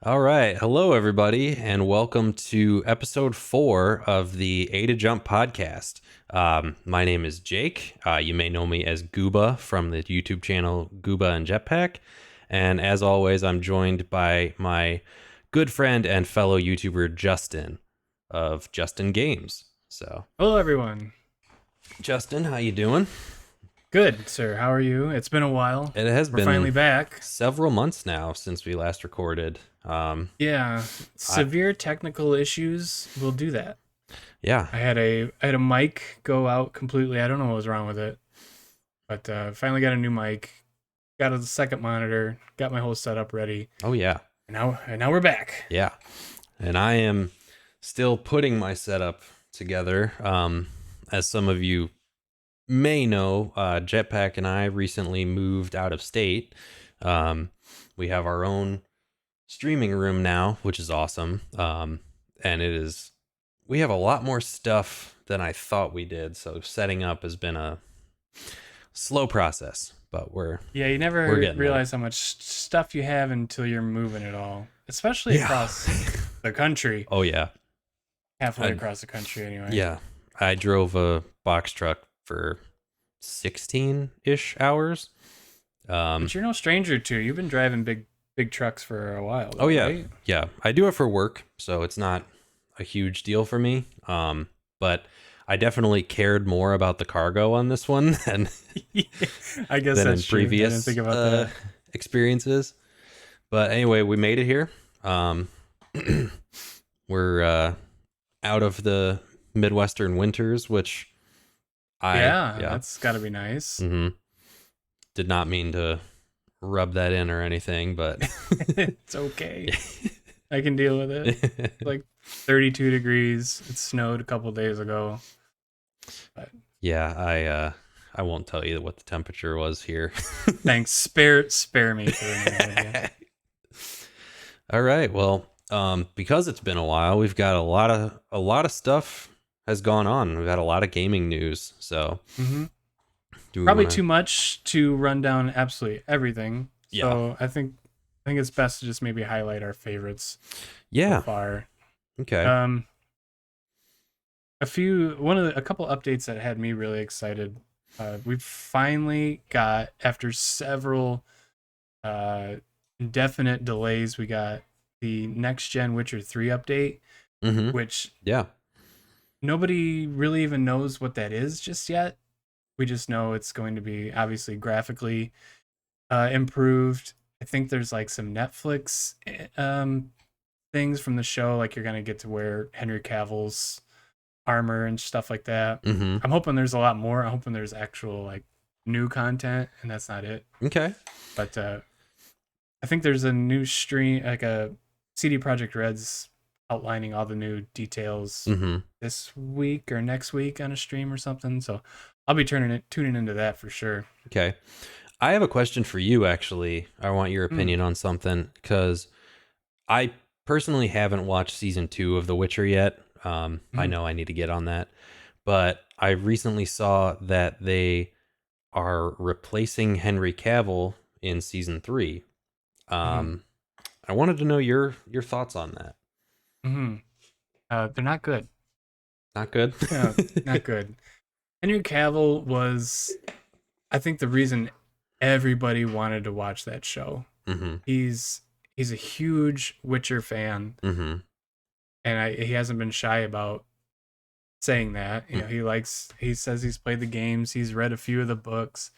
All right. Hello, everybody, and welcome to episode 4 of the A to Jump podcast. My name is Jake. You may know me as Gooba from the YouTube channel Gooba and Jetpack. And as always, I'm joined by my good friend and fellow YouTuber Justin of Justin Games. So, Hello, everyone. Justin, how you doing? Good, sir. How are you? It's been a while. It has We're finally been back. several months now since we last recorded. Yeah, I severe technical issues will do that. yeah, I had a mic go out completely. I don't know what was wrong with it, but finally got a new mic. Got a second monitor. Got my whole setup ready. oh yeah. And now we're back. Yeah. And I am still putting my setup together. As some of you may know, Jetpack and I recently moved out of state. We have our own streaming room now, which is awesome. And we have a lot more stuff than I thought we did. So setting up has been a slow process, but we're Yeah, you never getting there. realize how much stuff you have until you're moving it all, especially Yeah. across the country. Oh yeah. Halfway I, across the country, anyway. yeah. I drove a box truck for 16-ish hours. But you're no stranger to. You've been driving big trucks for a while, Oh though, yeah. right? Yeah. I do it for work, so it's not a huge deal for me. But I definitely cared more about the cargo on this one I guess than in that's true. I didn't previous think about that. experiences. But anyway, we made it here. Um, we're out of the Midwestern winters, which Yeah, yeah. that's got to be nice. hmm Did not mean to rub that in or anything, but It's okay. I can deal with it. Like 32 degrees. It snowed a couple days ago. But yeah, I won't tell you what the temperature was here. thanks. Spare me for the name of you. All right. Well, because it's been a while, we've got a lot of stuff has gone on. We've had a lot of gaming news. So, Hmm. do we Probably want to? too much to run down absolutely everything. Yeah. So I think it's best to just maybe highlight our favorites so Yeah. far. Okay. Um, a couple updates that had me really excited. We've finally got, after several uh indefinite delays, we got the next gen Witcher 3 update, Mm-hmm. which Yeah. nobody really even knows what that is just yet. We just know it's going to be obviously graphically improved. I think there's like some Netflix things from the show, like you're gonna get to wear Henry Cavill's armor and stuff like that. Mm-hmm. I'm hoping there's a lot more. I'm hoping there's actual like new content, and that's not it. Okay. But I think there's a new stream, like a CD Project Red's outlining all the new details Mm-hmm. this week or next week on a stream or something. So I'll be tuning into that for sure. Okay. I have a question for you, actually. I want your Hmm. opinion on something because I personally haven't watched season 2 of The Witcher yet. I Hmm. know I need to get on that, but I recently saw that they are replacing Henry Cavill in season 3. Hmm. Um, I wanted to know your thoughts on that. Hmm. They're not good. Not good. Yeah, not good. Henry Cavill was, I think, the reason everybody wanted to watch that show. mm-hmm. He's a huge Witcher fan, Mm-hmm. and he hasn't been shy about saying that. You know, he says he's played the games, he's read a few of the books,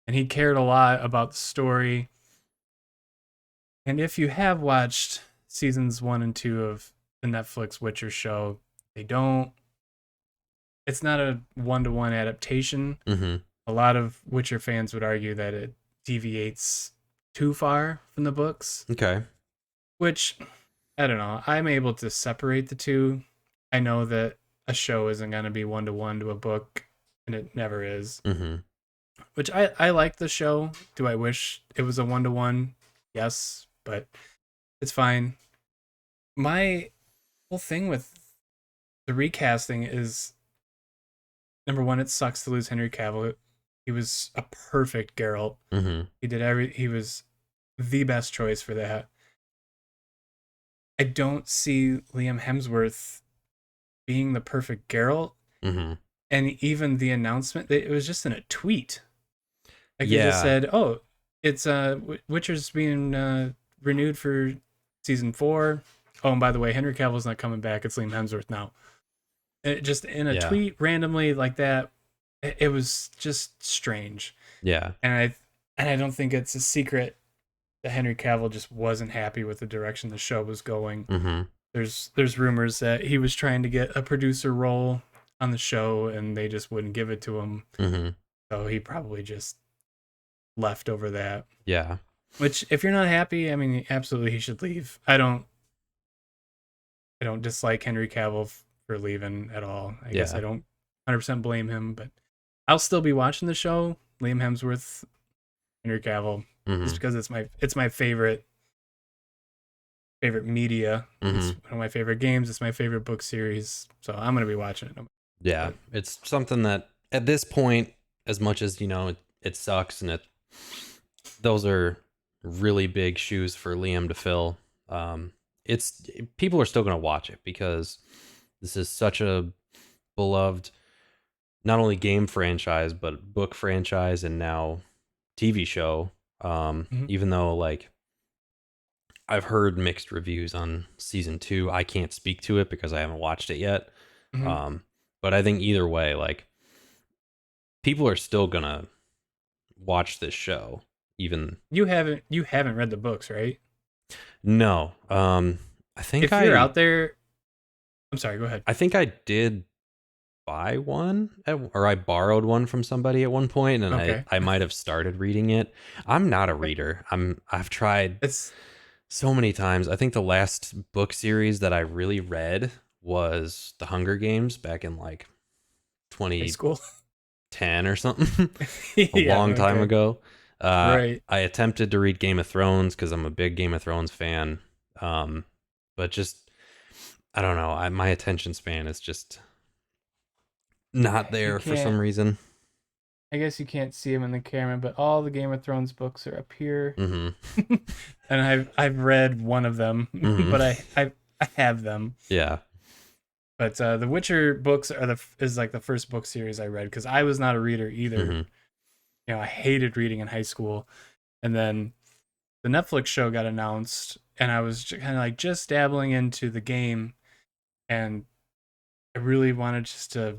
and he cared a lot about the story. And if you have watched seasons 1 and 2 of the Netflix Witcher show, they don't it's not a one-to-one adaptation. Mm-hmm. A lot of Witcher fans would argue that it deviates too far from the books, Okay. which I don't know. I'm able to separate the two. I know that a show isn't going to be one-to-one to a book, and it never is. Mm-hmm. Which I like the show. Do I wish it was a one-to-one? Yes, but it's fine. My whole thing with the recasting is, number one, it sucks to lose Henry Cavill. He was a perfect Geralt. Mm-hmm. He was the best choice for that. I don't see Liam Hemsworth being the perfect Geralt. Mm-hmm. And even the announcement, it was just in a tweet. Like they just Yeah. said, "Oh, it's Witcher's being renewed for season 4. Oh, and by the way, Henry Cavill's not coming back. It's Liam Hemsworth now." It just in a Yeah. tweet randomly like that, it was just strange. Yeah. And I don't think it's a secret that Henry Cavill just wasn't happy with the direction the show was going. Mm-hmm. There's rumors that he was trying to get a producer role on the show and they just wouldn't give it to him. Mm-hmm. So he probably just left over that. Yeah. Which if you're not happy, I mean absolutely he should leave. I don't dislike Henry Cavill for leaving at all. I guess Yeah. I don't 100% blame him, but I'll still be watching the show. Liam Hemsworth, Henry Cavill, just Mm-hmm. because it's my favorite media. It's Mm-hmm. one of my favorite games. It's my favorite book series. So I'm gonna be watching it. Yeah. But It's something that at this point, as much as it sucks, and those are really big shoes for Liam to fill. It's People are still gonna watch it because this is such a beloved, not only game franchise but book franchise and now TV show. mhm, Even though like I've heard mixed reviews on season 2, I can't speak to it because I haven't watched it yet. mhm. Um, but I think either way, like people are still gonna watch this show. Even You haven't read the books, right? no, I think If you're I out there, I'm sorry. Go ahead. I think I did buy one or I borrowed one from somebody at one point, and I Okay. I might have started reading it. I'm not a reader. I've tried It's so many times. I think the last book series that I really read was The Hunger Games back in like high 2010 school. or something, a Yeah. long time Okay. ago. Right. I attempted to read Game of Thrones because I'm a big Game of Thrones fan, but just I don't know. My attention span is just not You there for can't. some reason. I guess you can't see them in the camera, but all the Game of Thrones books are up here, Mm-hmm. and I've read one of them, Mm-hmm. but I have them. Yeah. But the Witcher books is like the first book series I read because I was not a reader either. Mm-hmm. I hated reading in high school, and then the Netflix show got announced, and I was kind of like just dabbling into the game, and I really wanted just to,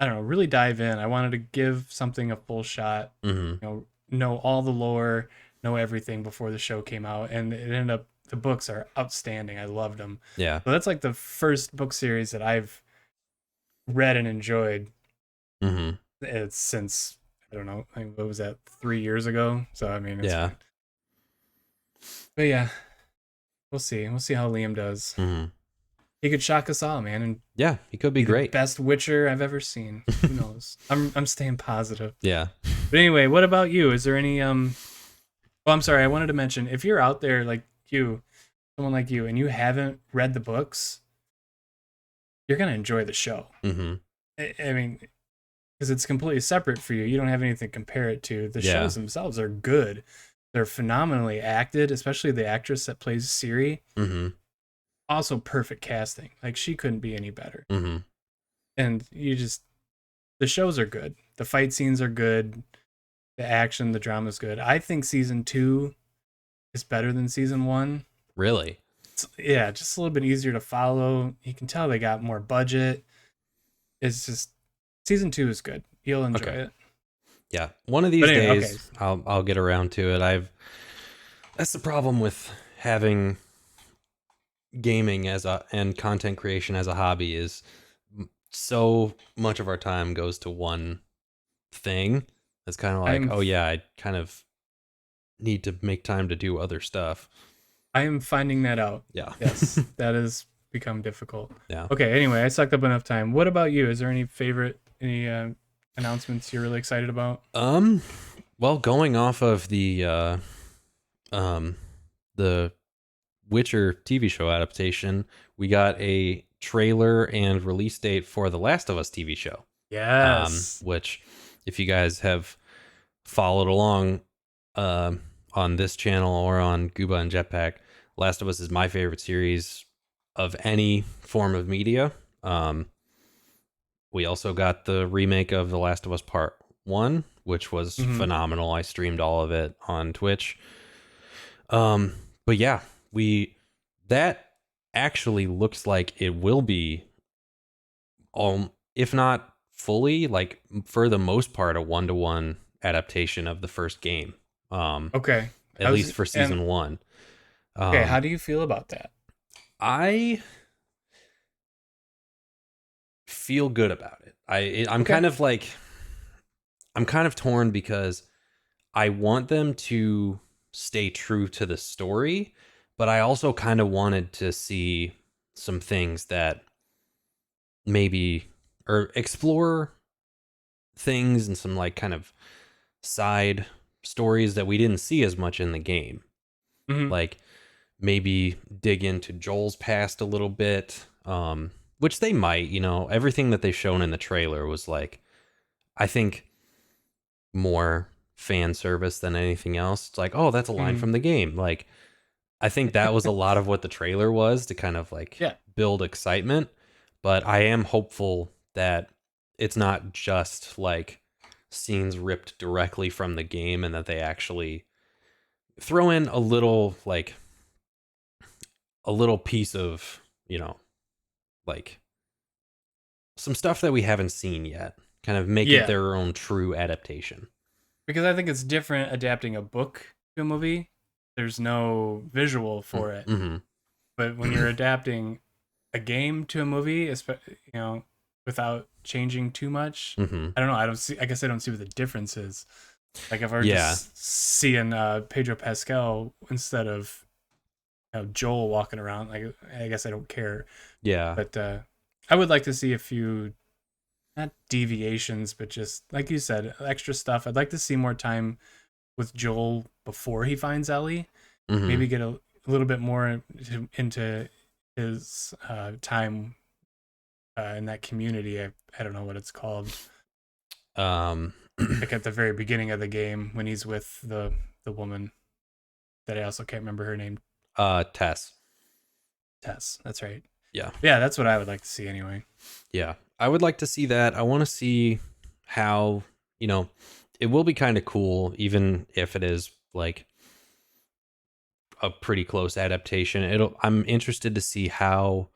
I don't know, really dive in. I wanted to give something a full shot, Mm-hmm. know all the lore, know everything before the show came out, and it ended up the books are outstanding. I loved them. Yeah. So that's like the first book series that I've read and enjoyed. Mm-hmm. It's since I don't know, I think, what was that 3 years ago? So I mean, it's Yeah. fine. But yeah, we'll see. We'll see how Liam does. Mm-hmm. He could shock us all, man, and Yeah. He could be be the great. best Witcher I've ever seen. Who knows? I'm staying positive. Yeah. But anyway, what about you? Is there any well, I'm sorry, I wanted to mention if you're out there like you, someone like you, and you haven't read the books, you're gonna enjoy the show. Mm-hmm. I mean, because it's completely separate for you. You don't have anything to compare it to. The Yeah. shows themselves are good. They're phenomenally acted, especially the actress that plays Siri. Mm-hmm. Also perfect casting. Like she couldn't be any better. Mm-hmm. And the shows are good. The fight scenes are good. The action, the drama is good. I think season 2 is better than season 1. Really? Yeah, just a little bit easier to follow. You can tell they got more budget. It's just season 2 is good. You'll enjoy Okay. it. Yeah. One of these But anyway, days I'll get around to it. That's the problem with having gaming and content creation as a hobby is so much of our time goes to one thing. It's kind of like, I'm oh yeah, I kind of need to make time to do other stuff. I am finding that out. Yeah. Yes, that has become difficult. Yeah. Okay, anyway, I sucked up enough time. What about you? Is there any announcements you're really excited about? Well, going off of um the Witcher TV show adaptation, we got a trailer and release date for the Last of Us TV show. Yes. Which if you guys have followed along on this channel or on Gooba and Jetpack, Last of Us is my favorite series of any form of media. Um, we also got the remake of The Last of Us Part 1, which was Hmm. phenomenal. I streamed all of it on Twitch. Um, but yeah, we that actually looks like it will be if not fully, like for the most part, a 1-to-1 adaptation of the first game. Um, Okay. at least for And season 1. okay, how Um, do you feel about that? I feel good about it. I'm Okay. kind of like I'm kind of torn because I want them to stay true to the story, but I also kind of wanted to see some things that maybe or explore things and some like kind of side stories that we didn't see as much in the game. Hmm. Like maybe dig into Joel's past a little bit, which they might. Everything that they've shown in the trailer was like, I think, more fan service than anything else. It's like, oh, that's a line Hmm. from the game. Like, I think that was a lot of what the trailer was to kind of like Yeah. build excitement. But I am hopeful that it's not just like scenes ripped directly from the game and that they actually throw in a little piece of, like some stuff that we haven't seen yet. Kind of make it Yeah. their own true adaptation. Because I think it's different adapting a book to a movie. There's no visual for it. Mm-hmm. But when you're adapting a game to a movie, without changing too much, Mm-hmm. I don't know. I don't see. I guess I don't see what the difference is. Like if I were Yeah. just seeing Pedro Pascal instead of Joel walking around, like I guess I don't care. Yeah. But I would like to see a few not deviations, but just like you said, extra stuff. I'd like to see more time with Joel before he finds Ellie. Mm-hmm. Maybe get a little bit more into his time in that community. I don't know what it's called. Um, Like at the very beginning of the game when he's with the woman that I also can't remember her name. Tess. Tess. That's right. Yeah. Yeah, that's what I would like to see anyway. Yeah. I would like to see that. I want to see how, you know, it will be kind of cool, even if it is like a pretty close adaptation. I'm interested to see how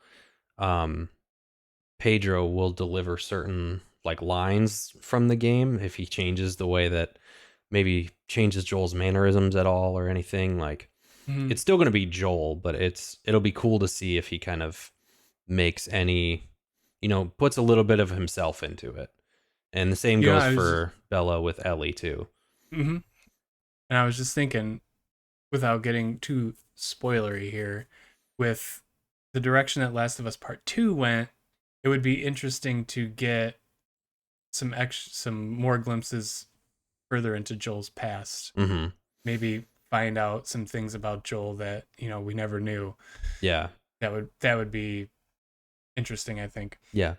um Pedro will deliver certain like lines from the game if he changes the way that maybe changes Joel's mannerisms at all or anything. Like Hmm. it's still going to be Joel, but it'll be cool to see if he kind of makes any, puts a little bit of himself into it. And the same goes I was, for Bella with Ellie too. hmm and I was just thinking, without getting too spoilery here, with the direction that Last of Us Part Two went, it would be interesting to get some more glimpses further into Joel's past. Hmm. Maybe find out some things about Joel that we never knew. Yeah. That would be interesting, I think. Yeah.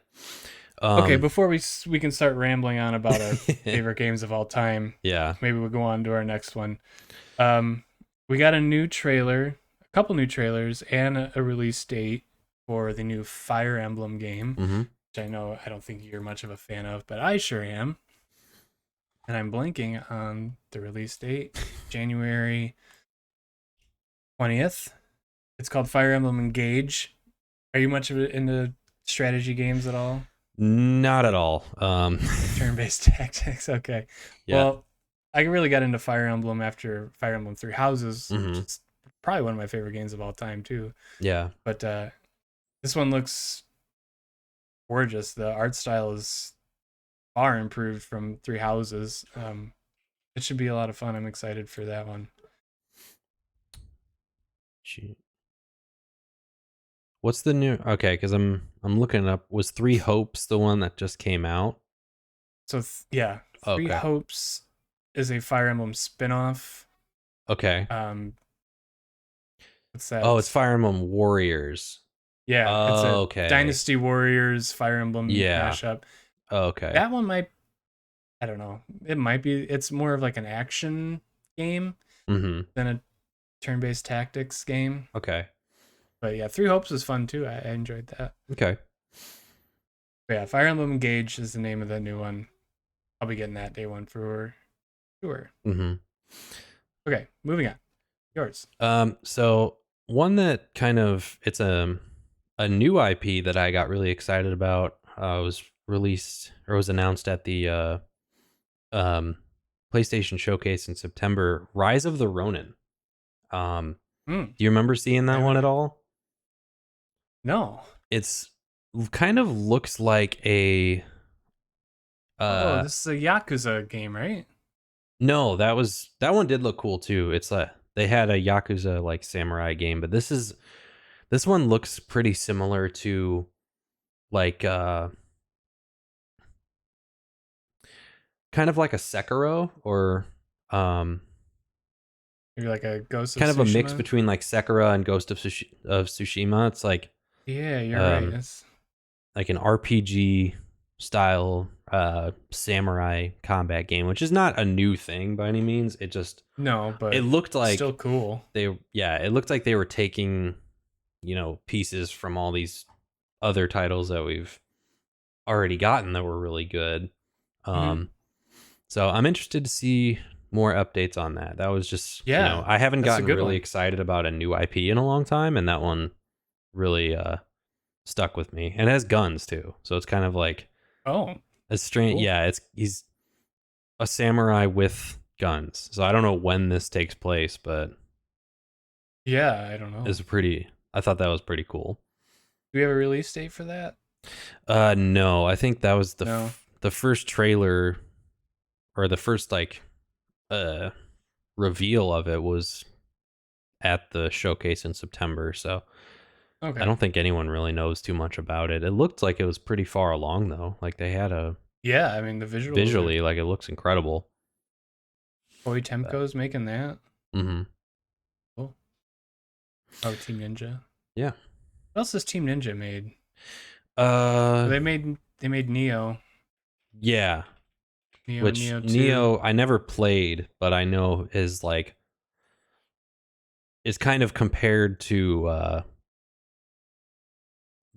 Okay, Um, before we can start rambling on about our favorite games of all time, yeah. maybe we'll go on to our next one. Um, we got a new trailer, a couple new trailers, and a release date for the new Fire Emblem game, Hmm. which I know I don't think you're much of a fan of, but I sure am. And I'm blanking on the release date, January 20th. It's called Fire Emblem Engage. Are you much of into strategy games at all? Not at all. Turn-based tactics. Okay. Yeah. Well, I really got into Fire Emblem after Fire Emblem Three Houses, which Hmm. is probably one of my favorite games of all time too. Yeah. But this one looks gorgeous. The art style is far improved from Three Houses. It should be a lot of fun. I'm excited for that one. Gee. What's the new? Okay, because I'm looking it up. Was Three Hopes the one that just came out? So yeah, Three Okay. Hopes is a Fire Emblem spin-off. Okay. Um, what's Oh, it's that? Fire Emblem Warriors. Yeah, it's a Okay. Dynasty Warriors Fire Emblem Yeah. mashup. Okay. That one might, I don't know. It might be. It's more of like an action game Mm-hmm. than a turn-based tactics game. Okay. But yeah, Three Hopes was fun too. I enjoyed that. Okay. But yeah, Fire Emblem Engage is the name of the new one. I'll be getting that day one for sure. Mm-hmm. Okay, moving on. Yours. So one that kind of it's a new IP that I got really excited about was released or was announced at the um PlayStation Showcase in September. Rise of the Ronin. Hmm. Do you remember seeing I that one at haven't. all? No. It's kind of looks like a Oh, uh this is a Yakuza game, right? no, that one did look cool too. It's they had a Yakuza like samurai game, but this one looks pretty similar to like kind of like a Sekiro or um Maybe like a Ghost of kind of a mix Tsushima. between like Sekiro and Ghost of Tsushima. It's Yeah, you're right. um It's like an RPG style samurai combat game, which is not a new thing by any means. no, It but looked still like cool. it looked like they were taking, pieces from all these other titles that we've already gotten that were really good. Hmm. Um so I'm interested to see more updates on that. That was just, Yeah, I haven't that's a gotten good really one. excited about a new IP in a long time, and that one really stuck with me. And it has guns too. So it's kind of like Oh, a strange, cool. yeah, it's he's a samurai with guns. So I don't know when this takes place, but Yeah, I don't know. it's pretty I thought that was pretty cool. Do we have a release date for that? No, I think that was No. the first trailer or the first like uh reveal of it was at the showcase in September. So I Okay. don't think anyone really knows too much about it. It looked like it was pretty far along though. Like they had a Yeah, I mean the visuals are visually like it looks incredible. Koei But, Temco's making that. mhm. Cool. Oh, Team Ninja. Yeah. What else has Team Ninja made? Uh They made Neo. yeah, Neo and which Neo 2. Neo I never played, but I know is kind of compared to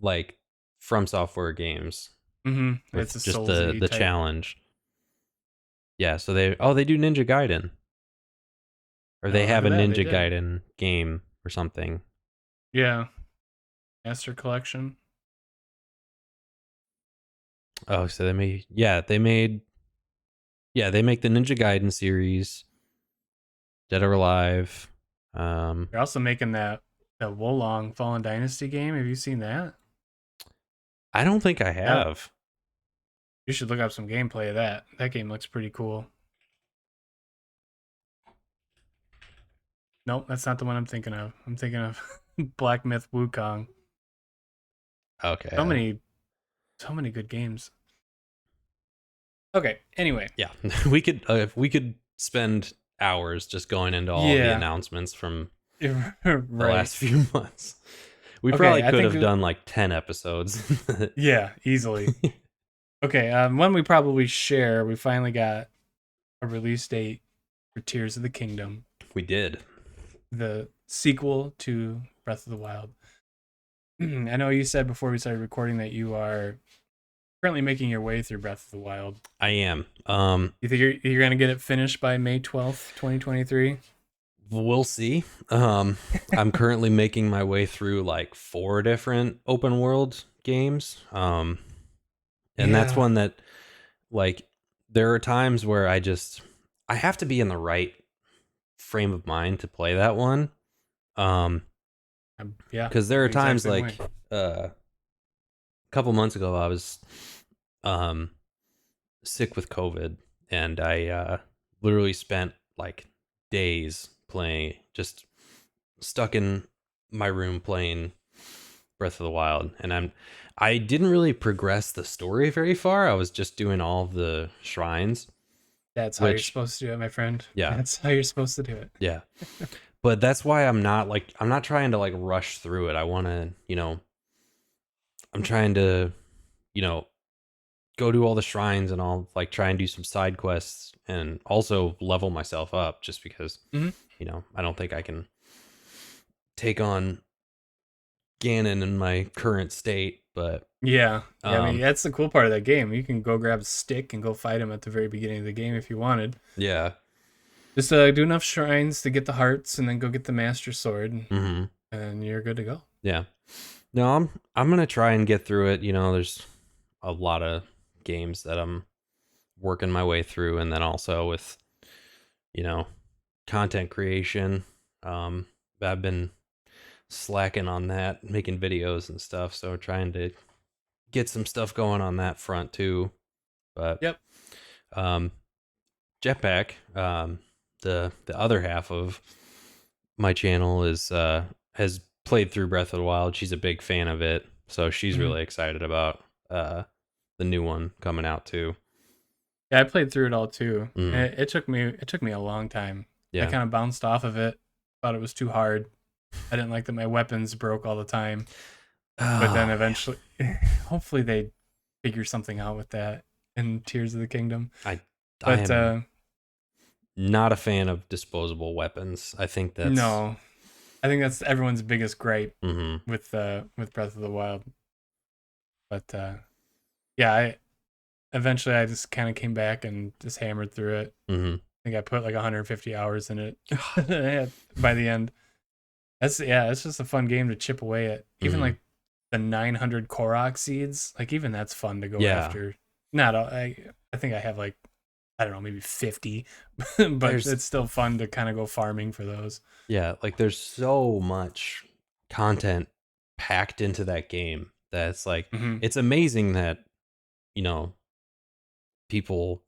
like From Software games Mm-hmm. It's with a just Soulsy the type. challenge. Yeah, so they do Ninja Gaiden, or they Oh, look have at a that. They Ninja did. Gaiden game or something. Yeah. Master Collection. Oh, so they make the Ninja Gaiden series, Dead or Alive. They're also making that Wolong Fallen Dynasty game. Have you seen that? I don't think I That have. you should look up some gameplay of that. That game looks pretty cool. Nope, that's not the one I'm thinking of. I'm thinking of Black Myth Wukong. Okay. So many, so many good games. Okay. Anyway. Yeah, we could if we could spend hours just going into all the Yeah. announcements from the Right. last few months. We probably Okay. I could think. have done like 10 episodes. Yeah. Easily. Okay. One we probably share. We finally got a release date for Tears of the Kingdom, We did. the sequel to Breath of the Wild. I know you said before we started recording that you are currently making your way through Breath of the Wild. I am. You think you're gonna get it finished by May 12th, 2023? We'll see. I'm currently making my way through like 4 different open world games. And that's Yeah. one that like there are times where I have to be in the right frame of mind to play that one. Um, Yeah. because there I'm are the exact times same way. like a couple months ago I was um sick with COVID, and I literally spent like days playing, just stuck in my room playing Breath of the Wild, and I didn't really progress the story very far. I was just doing all of the shrines, That's how you're which supposed to do it, my friend. yeah, That's how you're supposed to do it. yeah. But that's why I'm not trying to like rush through it. I want to, I'm trying to, you know, go do all the shrines, and I'll like try and do some side quests and also level myself up just because, Hmm. I don't think I can. take on Ganon in my current state, but Yeah. Yeah, I mean, um, that's the cool part of that game. You can go grab a stick and go fight him at the very beginning of the game if you wanted. yeah. Just do enough shrines to get the hearts and then go get the Master Sword, Hmm. and you're good to go. Yeah. No, I'm gonna try and get through it. You know, there's a lot of games that I'm working my way through, and then also with, you know, content creation. Um, I've been slacking on that, making videos and stuff, so trying to get some stuff going on that front too. But Yep. um, Jetpack, the other half of my channel is has played through Breath of the Wild. She's a big fan of it, so she's Mhm. really excited about the new one coming out too. Yeah, I played through it all too. And Mm, it took me a long time. I yeah. kind of bounced off of it. Thought it was too hard. I didn't like that my weapons broke all the time. But then Oh man, eventually, hopefully they figure something out with that in Tears of the Kingdom. I But am not a fan of disposable weapons. I think that's no, I think that's everyone's biggest gripe mm-hmm, with Breath of the Wild. But yeah, I eventually I just kind of came back and just hammered through it. mm-hmm. I think I put like 150 hours in it by the end. It's just a fun game to chip away at. Even Mm-hmm. like the 900 Korok seeds, like even that's fun to go Yeah. after. Not all, I think I have like I don't know, maybe 50, but There's it's still fun to kind of go farming for those. yeah, like there's so much content packed into that game that it's like Hmm. it's amazing that, you know, people,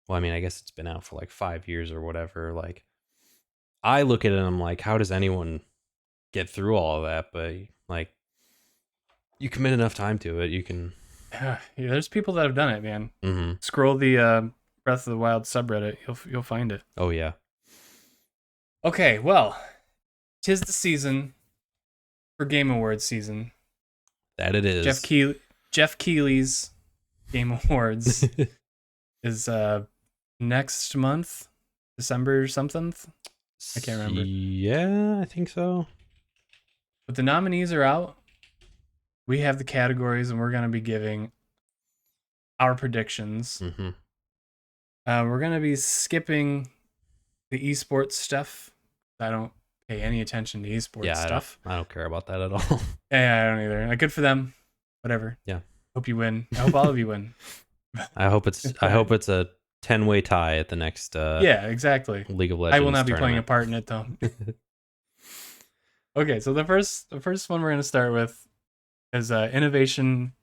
well, I mean, I guess it's been out for like 5 years or whatever. Like I look at it and I'm like, how does anyone get through all of that? But like you commit enough time to it, you can. Yeah, there's people that have done it, man. Mm-hmm. Scroll the Breath of the Wild subreddit, you'll find it. Oh yeah, Okay, well, 'tis the season for Game Awards season. that it Jeff is. Keighley, Jeff Keighley's Game Awards is next month, December something. I can't remember. Yeah, I think so. But the nominees are out. We have the categories, and we're going to be giving our predictions. Mm-hmm. We're going to be skipping the esports stuff. I don't pay any attention to esports Yeah, stuff. I don't care about that at all. Yeah, I don't either. Good for them. Whatever. Yeah. Hope you win. I hope all of you win. I hope it's a 10-way tie at the next Yeah, exactly. League of I will Legends not be playing a tournament. part in it though. Okay, so the first one we're going to start with is innovation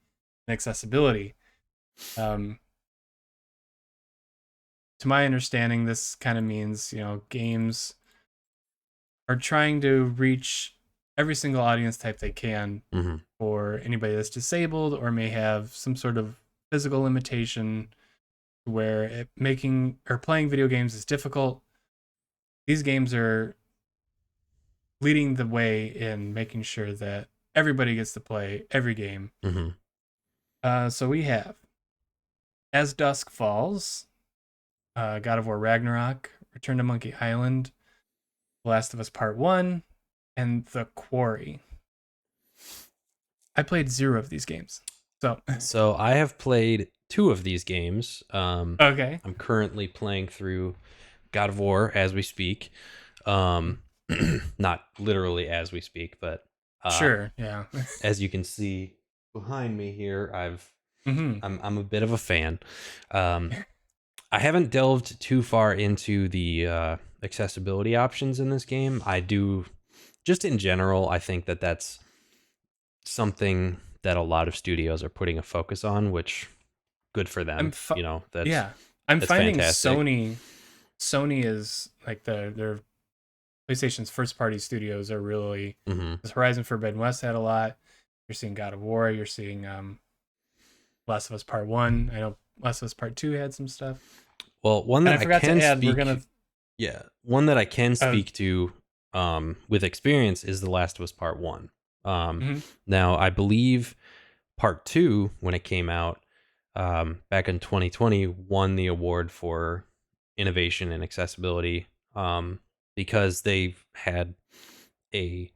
and accessibility. Um, to my understanding, this kind of means games are trying to reach every single audience type they can Mm-hmm. for anybody that's disabled or may have some sort of physical limitation where making or playing video games is difficult. These games are leading the way in making sure that everybody gets to play every game. Mm-hmm. So we have As Dusk Falls, God of War Ragnarok, Return to Monkey Island, The Last of Us Part 1, and The Quarry. I played 0 of these games. So I have played 2 of these games. Okay. I'm currently playing through God of War as we speak. Um, not literally as we speak, but Sure, yeah. as you can see behind me here, Hmm. I'm a bit of a fan. Um, I haven't delved too far into the accessibility options in this game. I do, just in general, I think that that's something that a lot of studios are putting a focus on, which good for I'm them. fu- You know, that's yeah. I'm that's finding fantastic. Sony is like their PlayStation's first party studios are really Hmm. this Horizon Forbidden West had a lot. You're seeing God of War, you're seeing Last of Us Part 1. I know Last of Us Part 2 had some stuff. Well, one And that I I forgot to can add we're speak, going to yeah, one that I can uh, speak to with experience is The Last of Us Part 1. mhm. Now, I believe Part 2, when it came out back in 2020, won the award for innovation and accessibility because they've had a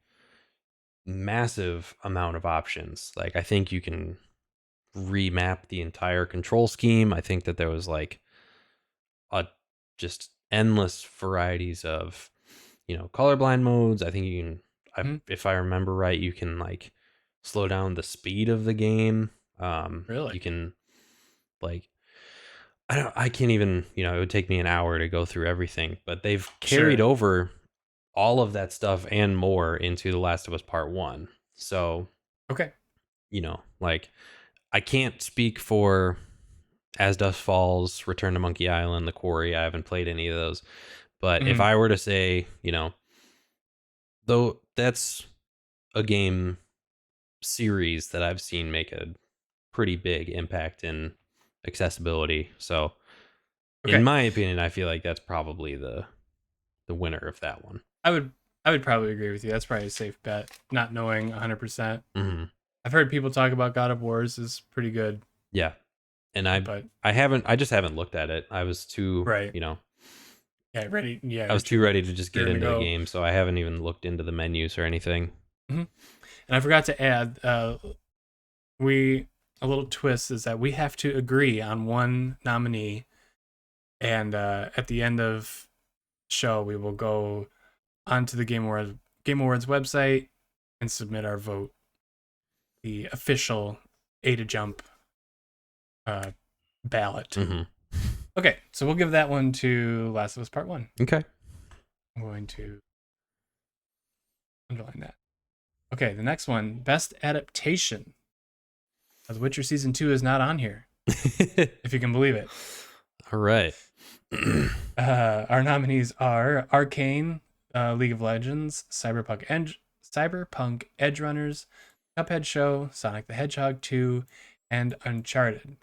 massive amount of options. Like I think you can remap the entire control scheme. I think that there was like a just endless varieties of, colorblind modes. I think you can, Mhm. if I remember right, you can like slow down the speed of the game. Really? You can like, I can't even, it would take me an hour to go through everything, but they've carried Sure. over all of that stuff and more into The Last of Us Part 1. So, Okay. like I can't speak for As Dusk Falls, Return to Monkey Island, The Quarry. I haven't played any of those. But if Mhm. I were to say, though that's a game series that I've seen make a pretty big impact in accessibility. So, in Okay. my opinion, I feel like that's probably the winner of that one. I would I would probably agree with you. That's probably a safe bet. Not knowing 100%. Hmm. I've heard people talk about God of Wars is pretty good, Yeah, and I but I haven't I just haven't looked at it. I was too, right. Yeah, ready. Yeah, I you're was too too ready to just get raring to into the go. game, so I haven't even looked into the menus or anything. Mhm. And I forgot to add, we a little twist is that we have to agree on one nominee, and at the end of show we will go onto the Game Awards website and submit our vote, the official A to Jump uh, ballot. Hmm. Okay, so we'll give that one to Last of Us Part One. Okay. I'm going to underline that. Okay, the next one, best adaptation. The Witcher season 2 is not on here, if you can believe it. All right. Our nominees are Arcane, League of Legends, Cyberpunk Edge Runners, Cuphead Show, Sonic the Hedgehog 2, and Uncharted.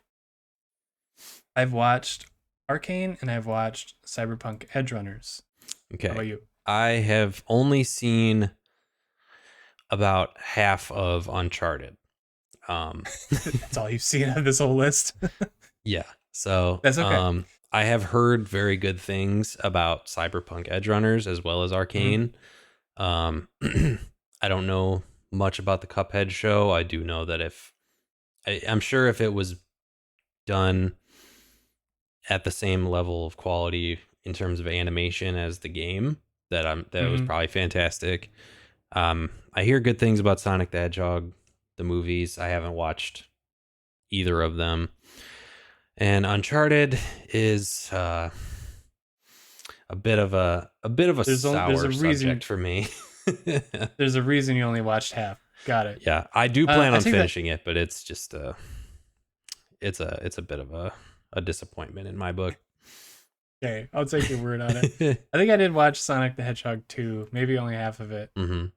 I've watched Arcane and I've watched Cyberpunk Edge Runners. How Okay. about you? I have only seen about half of Uncharted. Um, That's all you've seen of this whole list. yeah. So, That's okay. I have heard very good things about Cyberpunk Edge Runners as well as Mhm. Arcane. I don't know much about the Cuphead show. I do know that I'm sure if it was done at the same level of quality in terms of animation as the game, that was Mhm. probably fantastic. I hear good things about Sonic the Hedgehog, the movies. I haven't watched either of them. And Uncharted is a bit of a There's a sour reason subject for me. there's a reason you only watched half. Got it. Yeah, I do plan I on take that. finishing it, but it's just it's a bit of a disappointment in my book. Okay, I'll take your word on it. I think I did watch Sonic the Hedgehog 2, maybe only half of it, Hmm.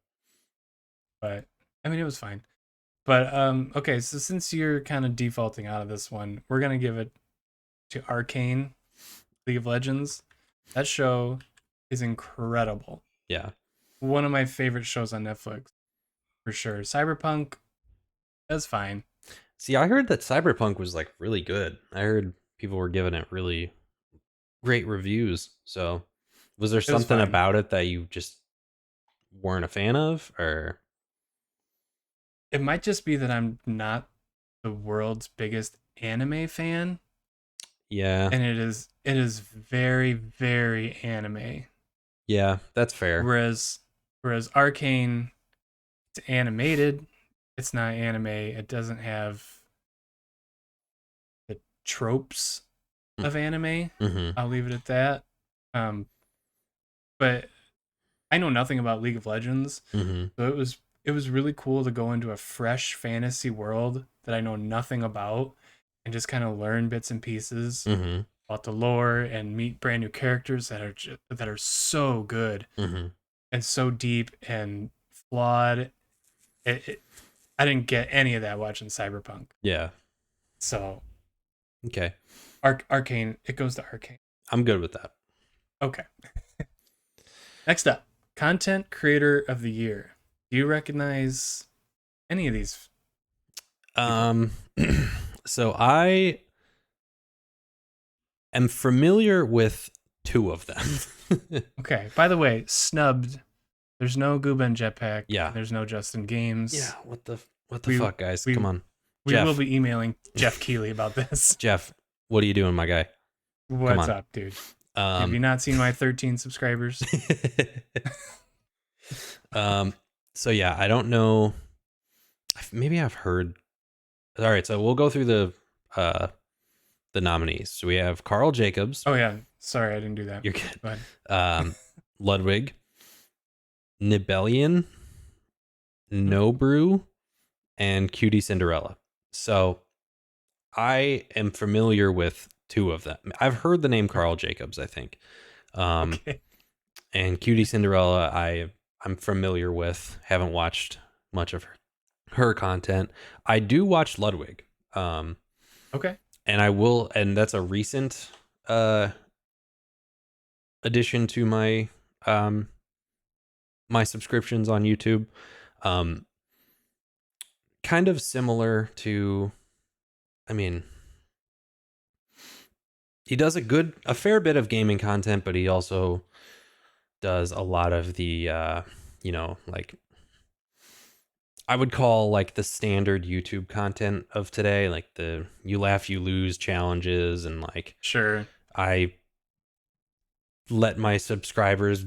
but I mean it was fine. But okay, so since you're kind of defaulting out of this one, we're gonna give it to Arcane, League of Legends. That show is incredible. Yeah. One of my favorite shows on Netflix for sure. Cyberpunk, that's fine. See, I heard that Cyberpunk was like really good. I heard people were giving it really great reviews. So, was there It was something fine. about it that you just weren't a fan of, or It might just be that I'm not the world's biggest anime fan, yeah, and it is very very anime. yeah, that's fair. Whereas whereas Arcane, it's animated, it's not anime. It doesn't have the tropes of anime. Mm-hmm. I'll leave it at that. Um, but I know nothing about League of Legends, Mm-hmm. so it was really cool to go into a fresh fantasy world that I know nothing about and just kind of learn bits and pieces Mm-hmm. about the lore and meet brand new characters that are so good Mm-hmm. and so deep and flawed. I didn't get any of that watching Cyberpunk. Yeah. So Okay. Arcane, it goes to Arcane. I'm good with that. Okay. Next up, content creator of the year. Do you recognize any of these people? Um, so I am familiar with two of them. Okay. By the way, snubbed. There's no Gooba and Jetpack. Yeah. There's no Justin Yeah. Games. What the We fuck, guys? Come we on. we will Jeff. be emailing Jeff Keighley about this. Jeff, what are you doing, my guy? Come What's on. up, dude? Have you Um not seen my 13 subscribers? um so yeah, I don't know. Maybe I've heard. All right, so we'll go through the nominees. So we have Carl Jacobs. Oh yeah, sorry I didn't do that. You're good. Go ahead. Ludwig, Nibellion, No Brew, and Cutie Cinderella. So I am familiar with two of them. I've heard the name Carl Jacobs, I think. Okay. And Cutie Cinderella, I'm familiar with. Haven't watched much of her content. I do watch Ludwig. Okay. And I will, and that's a recent addition to my my subscriptions on YouTube. Um, kind of similar to, I mean, he does a fair bit of gaming content, but he also does a lot of the, like I would call like the standard YouTube content of today, like the you laugh, you lose challenges. And like, Sure. I let my subscribers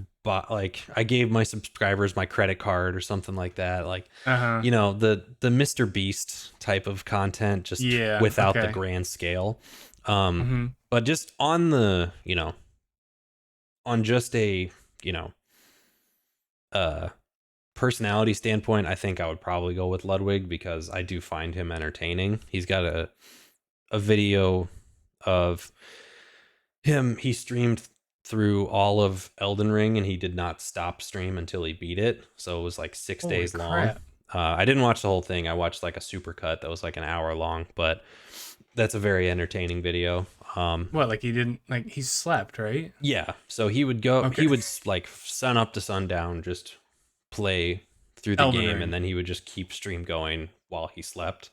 like I gave my subscribers my credit card or something like that. Like, Uh-huh. the Mr. Beast type of content, just Yeah. without the Okay. grand scale. Mm-hmm. But just on the, on just a, you know, uh, personality standpoint, I think I would probably go with Ludwig because I do find him entertaining. He's got a video of him. He streamed through all of Elden Ring and he did not stop stream until he beat it. So it was like 6 Holy days long. crap. I didn't watch the whole thing. I watched like a super cut that was like an hour long, but that's a very entertaining video. What, like he didn't, like he slept, right? Yeah. So he would go, Okay. he would like sun up to sundown, just play through the Elden game, Ring. and then he would just keep stream going while he slept.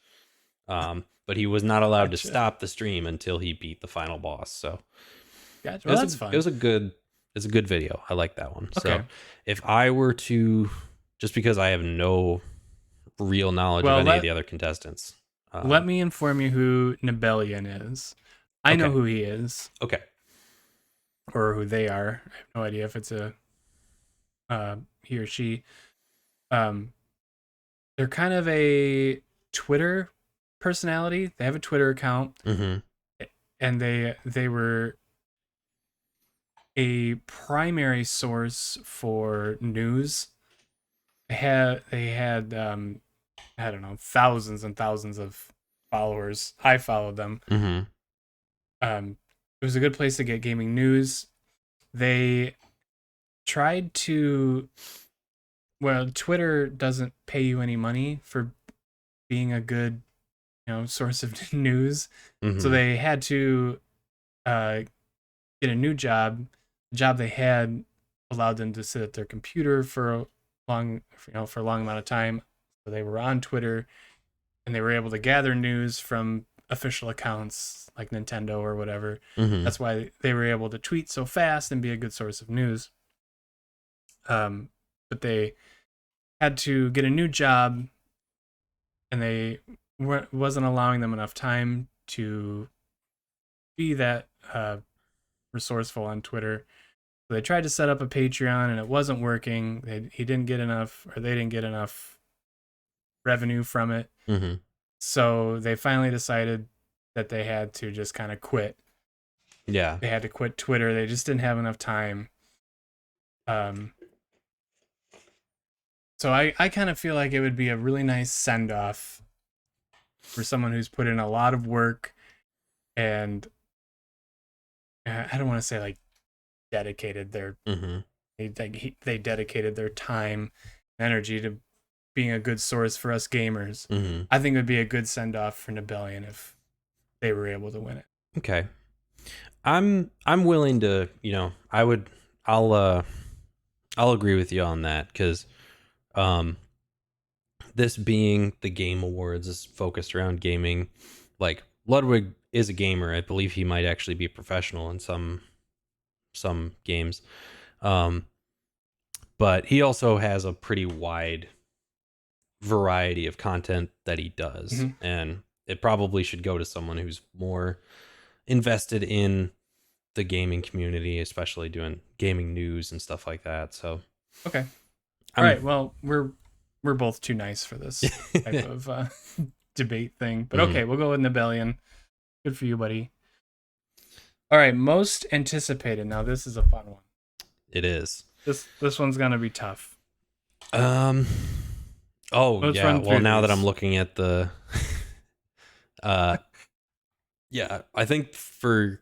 But he was not allowed to Gotcha. stop the stream until he beat the final boss. So Gotcha. Well, that's fun. It was a good video. I like that one. Okay. So if I were to, just because I have no real knowledge Well, of any of the other contestants, let me inform you who Nibellion is. I know Okay. who he is, okay. or who they are. I have no idea if it's a he or she. They're kind of a Twitter personality. They have a Twitter account, Mm-hmm. and they were a primary source for news. They had I don't know, thousands and thousands of followers. I followed them. Mm-hmm. It was a good place to get gaming news. They tried to, well, Twitter doesn't pay you any money for being a good, source of news. Mm-hmm. So they had to get a new job. The job they had allowed them to sit at their computer for a long amount of time. So they were on Twitter, and they were able to gather news from official accounts like Nintendo or whatever. Mm-hmm. That's why they were able to tweet so fast and be a good source of news. But they had to get a new job, and they wasn't allowing them enough time to be that resourceful on Twitter. So they tried to set up a Patreon, and it wasn't working. He didn't get enough, or they didn't get enough revenue from it. Mm-hmm. So they finally decided that they had to just kind of quit. Yeah. They had to quit Twitter. They just didn't have enough time. So I kind of feel like it would be a really nice send off for someone who's put in a lot of work, and I don't want to say like dedicated their Mm-hmm. they dedicated their time and energy to being a good source for us gamers. Mm-hmm. I think it would be a good send off for Nibellion if they were able to win it. Okay. I'm willing to, I'll agree with you on that, because this being the Game Awards is focused around gaming. Like, Ludwig is a gamer. I believe he might actually be a professional in some games. but he also has a pretty wide variety of content that he does, Mhm. and it probably should go to someone who's more invested in the gaming community, especially doing gaming news and stuff like that. So Okay. All I'm right. Well, we're both too nice for this type of debate thing, but Mhm. okay, we'll go with Nebelian. Good for you, buddy. All right. Most anticipated. Now this is a fun one. It is. This one's gonna be tough. Um. Oh Let's yeah. run Well, through now that I'm these. looking at the, uh, yeah, I think for,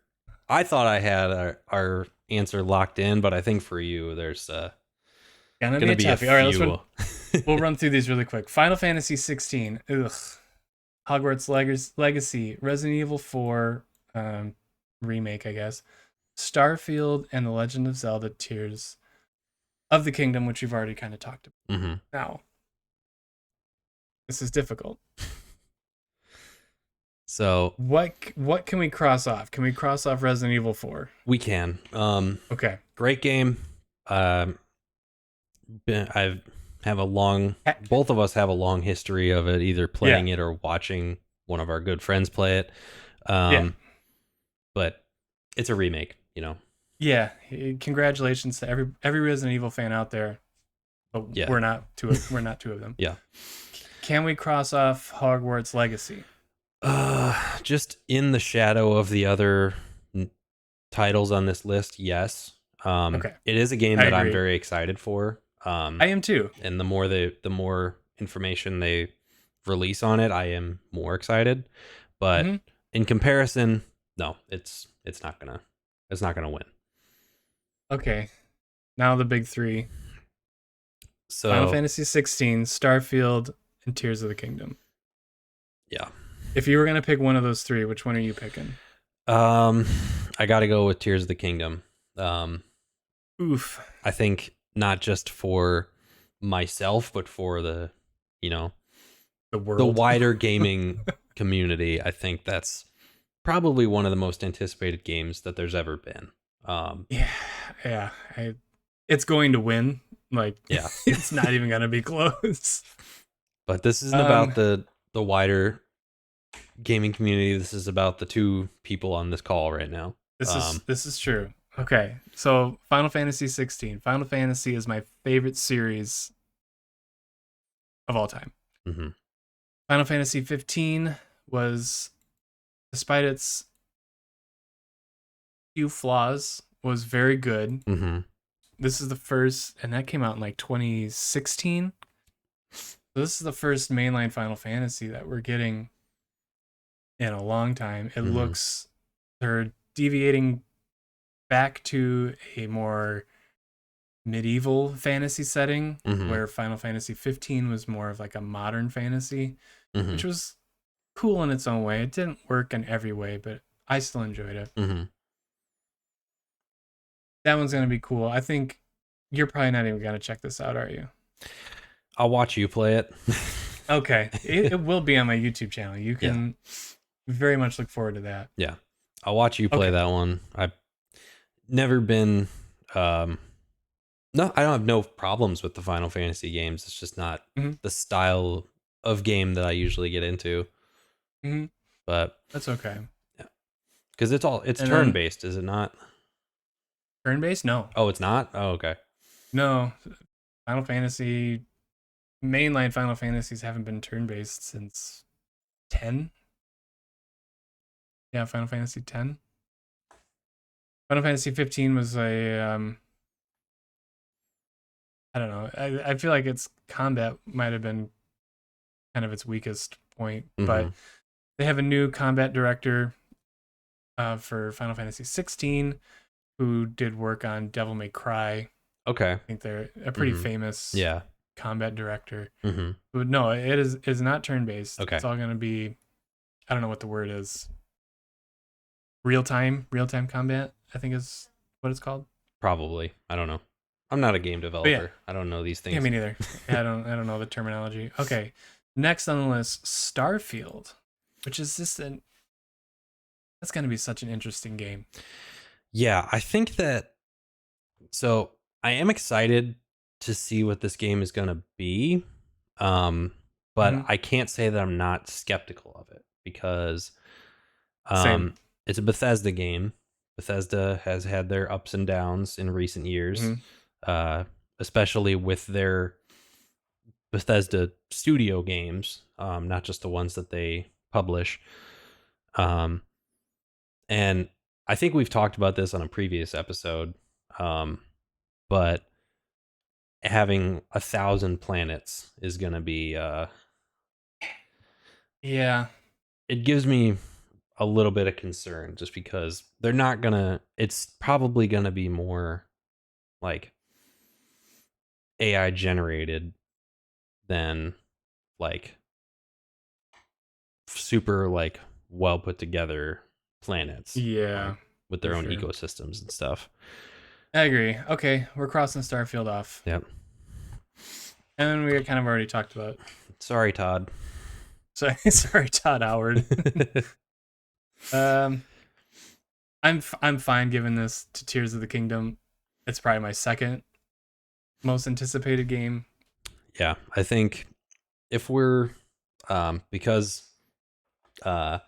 I thought I had our answer locked in, but I think for you, there's Gonna be gonna a be a toughie. All right. Let's run. few. We'll run through these really quick. Final Fantasy 16. Ugh. Hogwarts Legacy. Resident Evil 4 remake, I guess. Starfield and The Legend of Zelda Tears of the Kingdom, which you've already kind of talked about. Hmm. Now, this is difficult. So What can we cross off? Can we cross off Resident Evil 4? we can. Okay. Great game. Um, I have a long. Both of us have a long history of it, either Yeah. playing it or watching one of our good friends play it. Yeah. But it's a remake, you know. Yeah. Congratulations to every Resident Evil fan out there. But Yeah. we're not two of them. Yeah. Can we cross off Hogwarts Legacy? Just in the shadow of the other titles on this list, yes. Okay. It is a game I that I'm agree. very excited for. I am too. And the more information they release on it, I am more excited. But Hmm. in comparison, no, it's not gonna win. Okay. Now the big three. Final So Fantasy 16, Starfield, and Tears of the Kingdom. yeah. If you were gonna pick one of those three, which one are you picking? Um, I got to go with Tears of the Kingdom. Oof. I think not just for myself, but for the, you know, The the world. wider gaming community. I think that's probably one of the most anticipated games that there's ever been. Yeah. Yeah. It's going to win. Like, Yeah, it's not even gonna be close. but this isn't Um, about the wider gaming community. This is about the two people on this call right now. this is true. Okay, so Final Fantasy 16. Final Fantasy is my favorite series of all time. Mm-hmm, Final Fantasy 15 was, despite its few flaws, was very good. mm-hmm, This is the first, and that came out in like 2016. So this is the first mainline Final Fantasy that we're getting in a long time. It mm-hmm, looks, they're deviating back to a more medieval fantasy setting, mm-hmm, where Final Fantasy 15 was more of like a modern fantasy, mm-hmm, which was cool in its own way. It didn't work in every way, but I still enjoyed it. mm-hmm. That one's going to be cool. I think you're probably not even going to check this out, are you? I'll watch you play it. Okay. It will be on my YouTube channel. You Yeah. can very much look forward to that. Yeah, I'll watch you play Okay. that one. I've never been. No, I don't have no problems with the Final Fantasy games. It's just not Hmm. the style of game that I usually get into. Hmm. But That's okay. yeah, because it's And turn then based, is it not? turn based? No. Oh, it's not. Oh, okay. No. Final Fantasy, mainline Final Fantasies haven't been turn based since 10. Yeah, Final Fantasy 10. Final Fantasy 15 was a I don't know. I feel like its combat might have been kind of its weakest point, but Mm-hmm. they have a new combat director for Final Fantasy 16 who did work on Devil May Cry. Okay. I think they're a pretty Mhm. famous Yeah. combat director. Mm-hmm. But no, it is not turn based. Okay. It's all going to be, I don't know what the word is. Real time combat, I think is what it's called. Probably. I don't know. I'm not a game developer. Yeah. I don't know these things. Yeah, me neither. I don't know the terminology. Okay. Next on the list, Starfield, which is just that's going to be such an interesting game. Yeah, I think that. So I am excited to see what this game is going to be. Um, but Mhm. I can't say that I'm not skeptical of it because Same. it's a Bethesda game. Bethesda has had their ups and downs in recent years, Mhm. uh, especially with their Bethesda studio games, not just the ones that they publish. Um, and I think we've talked about this on a previous episode, but having 1,000 planets is going to be, Yeah. it gives me a little bit of concern just because they're not going to, it's probably going to be more like AI generated than like super like well put together planets, like Yeah. with For their own sure. ecosystems and stuff. I agree. Okay, we're crossing Starfield off. Yep. And we kind of already talked about. Sorry, Todd. Sorry, Todd Howard. um, I'm fine giving this to Tears of the Kingdom. It's probably my second most anticipated game. Yeah, I think if we're because uh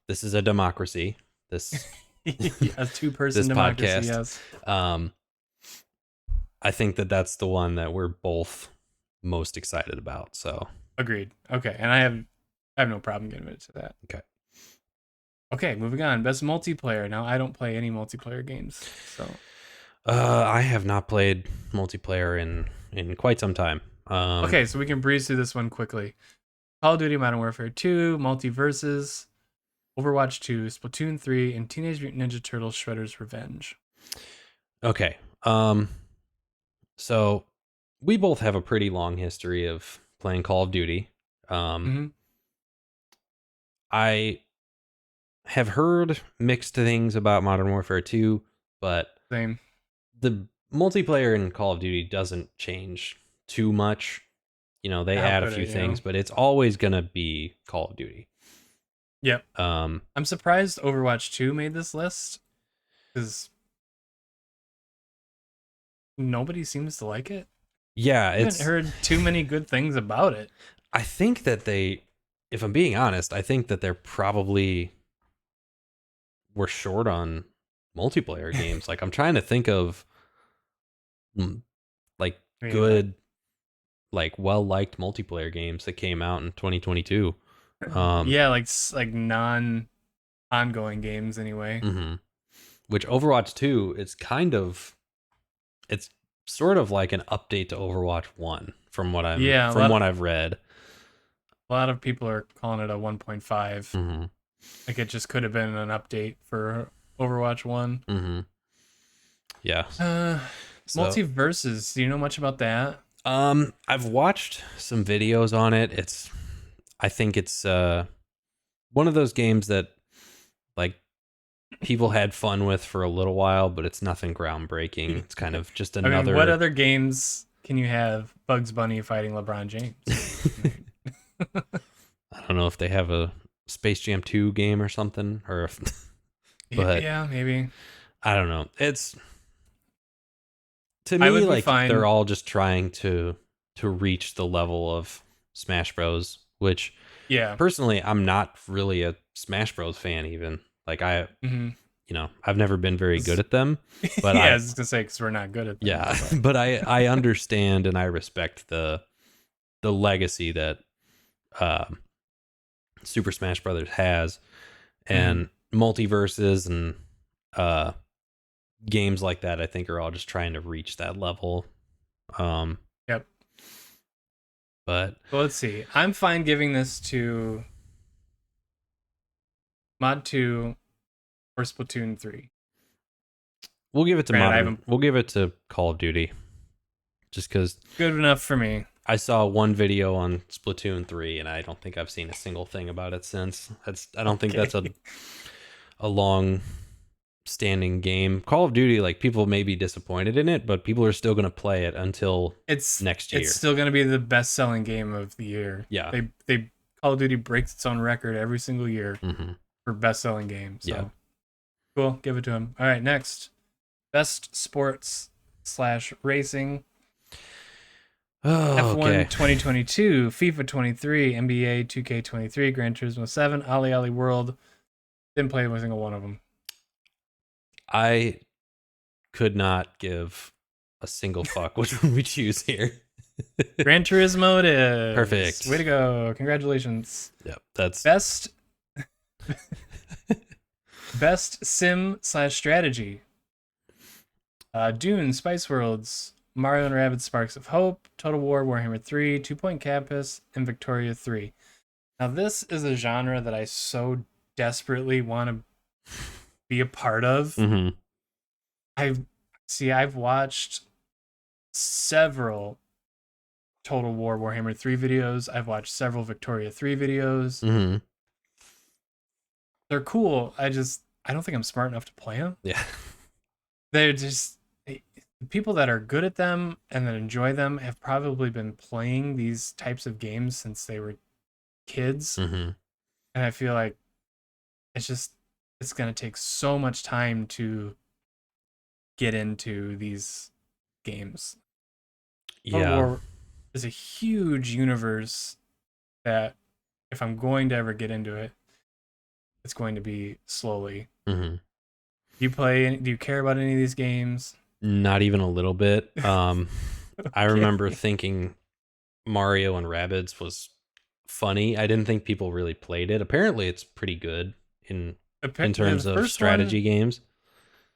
this is a democracy, this A two-person this democracy, podcast, yes. um I think that that's the one that we're both most excited about. So Agreed. Okay, and I have no problem giving it to that. okay. Okay, moving on. Best multiplayer. Now I don't play any multiplayer games, so I have not played multiplayer in quite some time. okay, so we can breeze through this one quickly. Call of Duty Modern Warfare 2, Multiverses, Overwatch 2, Splatoon 3, and Teenage Mutant Ninja Turtles Shredder's Revenge. Okay. So we both have a pretty long history of playing Call of Duty. Mm-hmm. I have heard mixed things about Modern Warfare 2, but Same. the multiplayer in Call of Duty doesn't change too much. You know, they How add a could few it, you know? things, but it's always going to be Call of Duty. Yep. Um, I'm surprised Overwatch 2 made this list because nobody seems to like it. yeah, I haven't it's, heard too many good things about it. I think that they, if I'm being honest, I think that they're probably were short on multiplayer games. Like, I'm trying to think of mm, like I mean, good, like well liked multiplayer games that came out in 2022. Um, yeah, like non ongoing games anyway. mhm. Which Overwatch 2, it's sort of like an update to Overwatch 1 Yeah, from what I've read. a lot of people are calling it a 1.5. Mhm. Like it just could have been an update for Overwatch 1. Mhm. Yeah. Uh So, Multiverses, do you know much about that? I've watched some videos on it. I think it's one of those games that like people had fun with for a little while, but it's nothing groundbreaking. It's kind of just I mean, what another other games can you have Bugs Bunny fighting LeBron James? I mean, I don't know if they have a Space Jam 2 game or something or if but yeah, maybe. I don't know. It's to I me would be like they're fine. all just trying to reach the level of Smash Bros, which Yeah. personally I'm not really a Smash Bros fan even. Like Hmm. I've never been very good at them, but Yeah, I was just gonna say because we're not good at them. yeah, But but I understand and I respect the legacy that um Super Smash Brothers has mhm. and multiverses and uh games like that I think are all just trying to reach that level. Um Yep. but Well, let's see. I'm fine giving this to Mod 2 or Splatoon 3. Granted, I haven't. we'll give it to Call of Duty just cuz Good enough for me. I saw one video on Splatoon 3 and I don't think I've seen a single thing about it since. I don't think Okay. that's a long standing game. Call of Duty, like people may be disappointed in it, but people are still going to play it until next It's year. still gonna be the best selling game of the year. Yeah. They Call of Duty breaks its own record every single year Hmm. for best selling game. Yeah. So cool, give it to him. All right, next best sports slash racing. Oh, F1 okay. 2022, FIFA 23, NBA 2K23, Gran Turismo 7, Ali Ali World. Didn't play every single one of them. I could not give a single fuck which one we choose here. Gran Turismo it is. Way Perfect. to go. Congratulations. Yep, that's Best best sim slash strategy. Dune, Spice Worlds, Mario and Rabbids Sparks of Hope, Total War, Warhammer 3, Two Point Campus, and Victoria 3. Now, this is a genre that I so desperately want to be a part of. mm-hmm. I've watched several Total War Warhammer 3 videos. I've watched several Victoria 3 videos. Mm-hmm. They're cool. I don't think I'm smart enough to play them. Yeah. They're just people that are good at them and that enjoy them have probably been playing these types of games since they were kids. Mm-hmm. And I feel like it's going to take so much time to get into these games. Total Yeah. War is a huge universe that if I'm going to ever get into it, it's going to be slowly. Mm-hmm. Do you care about any of these games? Not even a little bit. I Okay. remember thinking Mario and Rabbids was funny. I didn't think people really played it. Apparently, it's pretty good in The terms of first one, strategy games.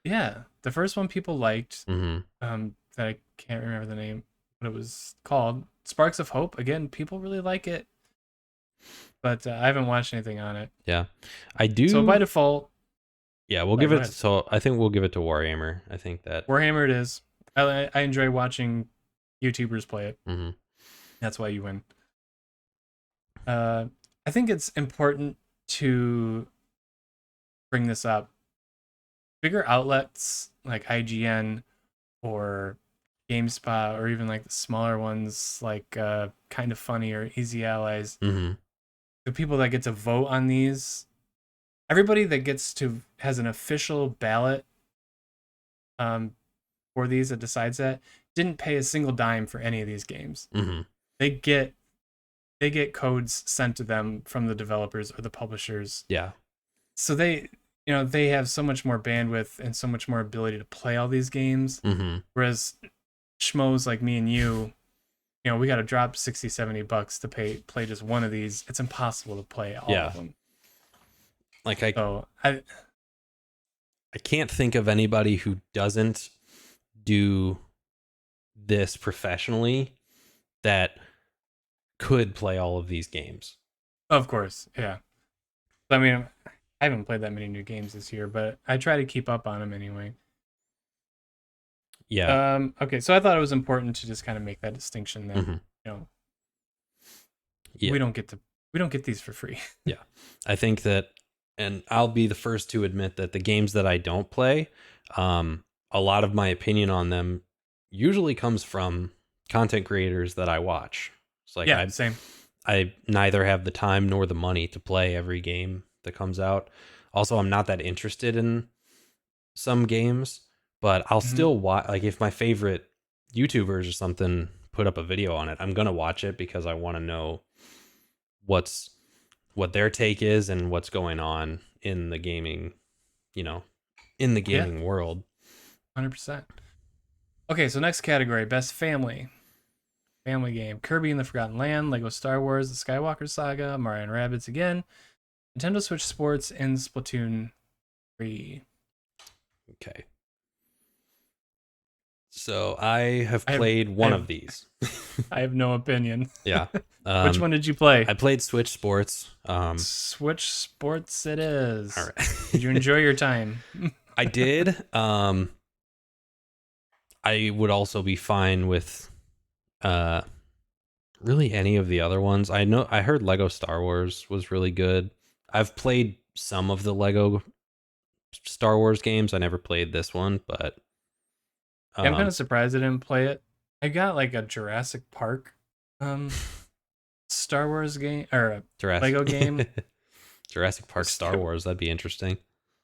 yeah, the first one people liked. Mm-hmm. That I can't remember the name, what it was called. Sparks of Hope. Again, people really like it, but I haven't watched anything on it. Yeah, I So by do. default, Yeah, we'll like, give go it. ahead. So I think we'll give it to Warhammer. I think that. Warhammer it is. I enjoy watching YouTubers play it. Mm-hmm. That's why you win. I think it's important to bring this up. Bigger outlets like IGN or GameSpot, or even like the smaller ones like Kind of Funny or Easy Allies, Mm-hmm. the people that get to vote on these, everybody that has an official ballot um, for these that decides that didn't pay a single dime for any of these games. Mm-hmm. They get codes sent to them from the developers or the publishers. Yeah. So they have so much more bandwidth and so much more ability to play all these games. Mm-hmm. Whereas schmoes like me and you, we got to drop 60, $70 to play just one of these. It's impossible to play all Yeah. of them. Like So I can't think of anybody who doesn't do this professionally that could play all of these games. of course, yeah. I mean, I haven't played that many new games this year, but I try to keep up on them anyway. Yeah. Okay, so I thought it was important to just kind of make that distinction that Mm-hmm. you know Yeah. we don't get these for free. Yeah. I think that, and I'll be the first to admit that the games that I don't play, a lot of my opinion on them usually comes from content creators that I watch. It's like Yeah, same. I neither have the time nor the money to play every game that comes out. Also, I'm not that interested in some games, but I'll Mhm. still watch. Like if my favorite YouTubers or something put up a video on it, I'm gonna watch it because I want to know what their take is and what's going on in the gaming, you know, in the Yeah, gaming world. 100%. Okay, so next category, best family game: Kirby and the Forgotten Land, Lego Star Wars: The Skywalker Saga, Mario and Rabbids again, Nintendo Switch Sports, and Splatoon 3. Okay. So I have I have played I one have of these. I have no opinion. Yeah. Which one did you play? I played Switch Sports. Switch Sports it is. All right. Did you enjoy your time? I did. I would also be fine with uh really any of the other ones. I heard Lego Star Wars was really good. I've played some of the Lego Star Wars games. I never played this one, but Yeah, I'm kind um of surprised I didn't play it. I got like a Jurassic Park um Star Wars game or a Lego game. Jurassic Park Star It Wars, that'd be interesting.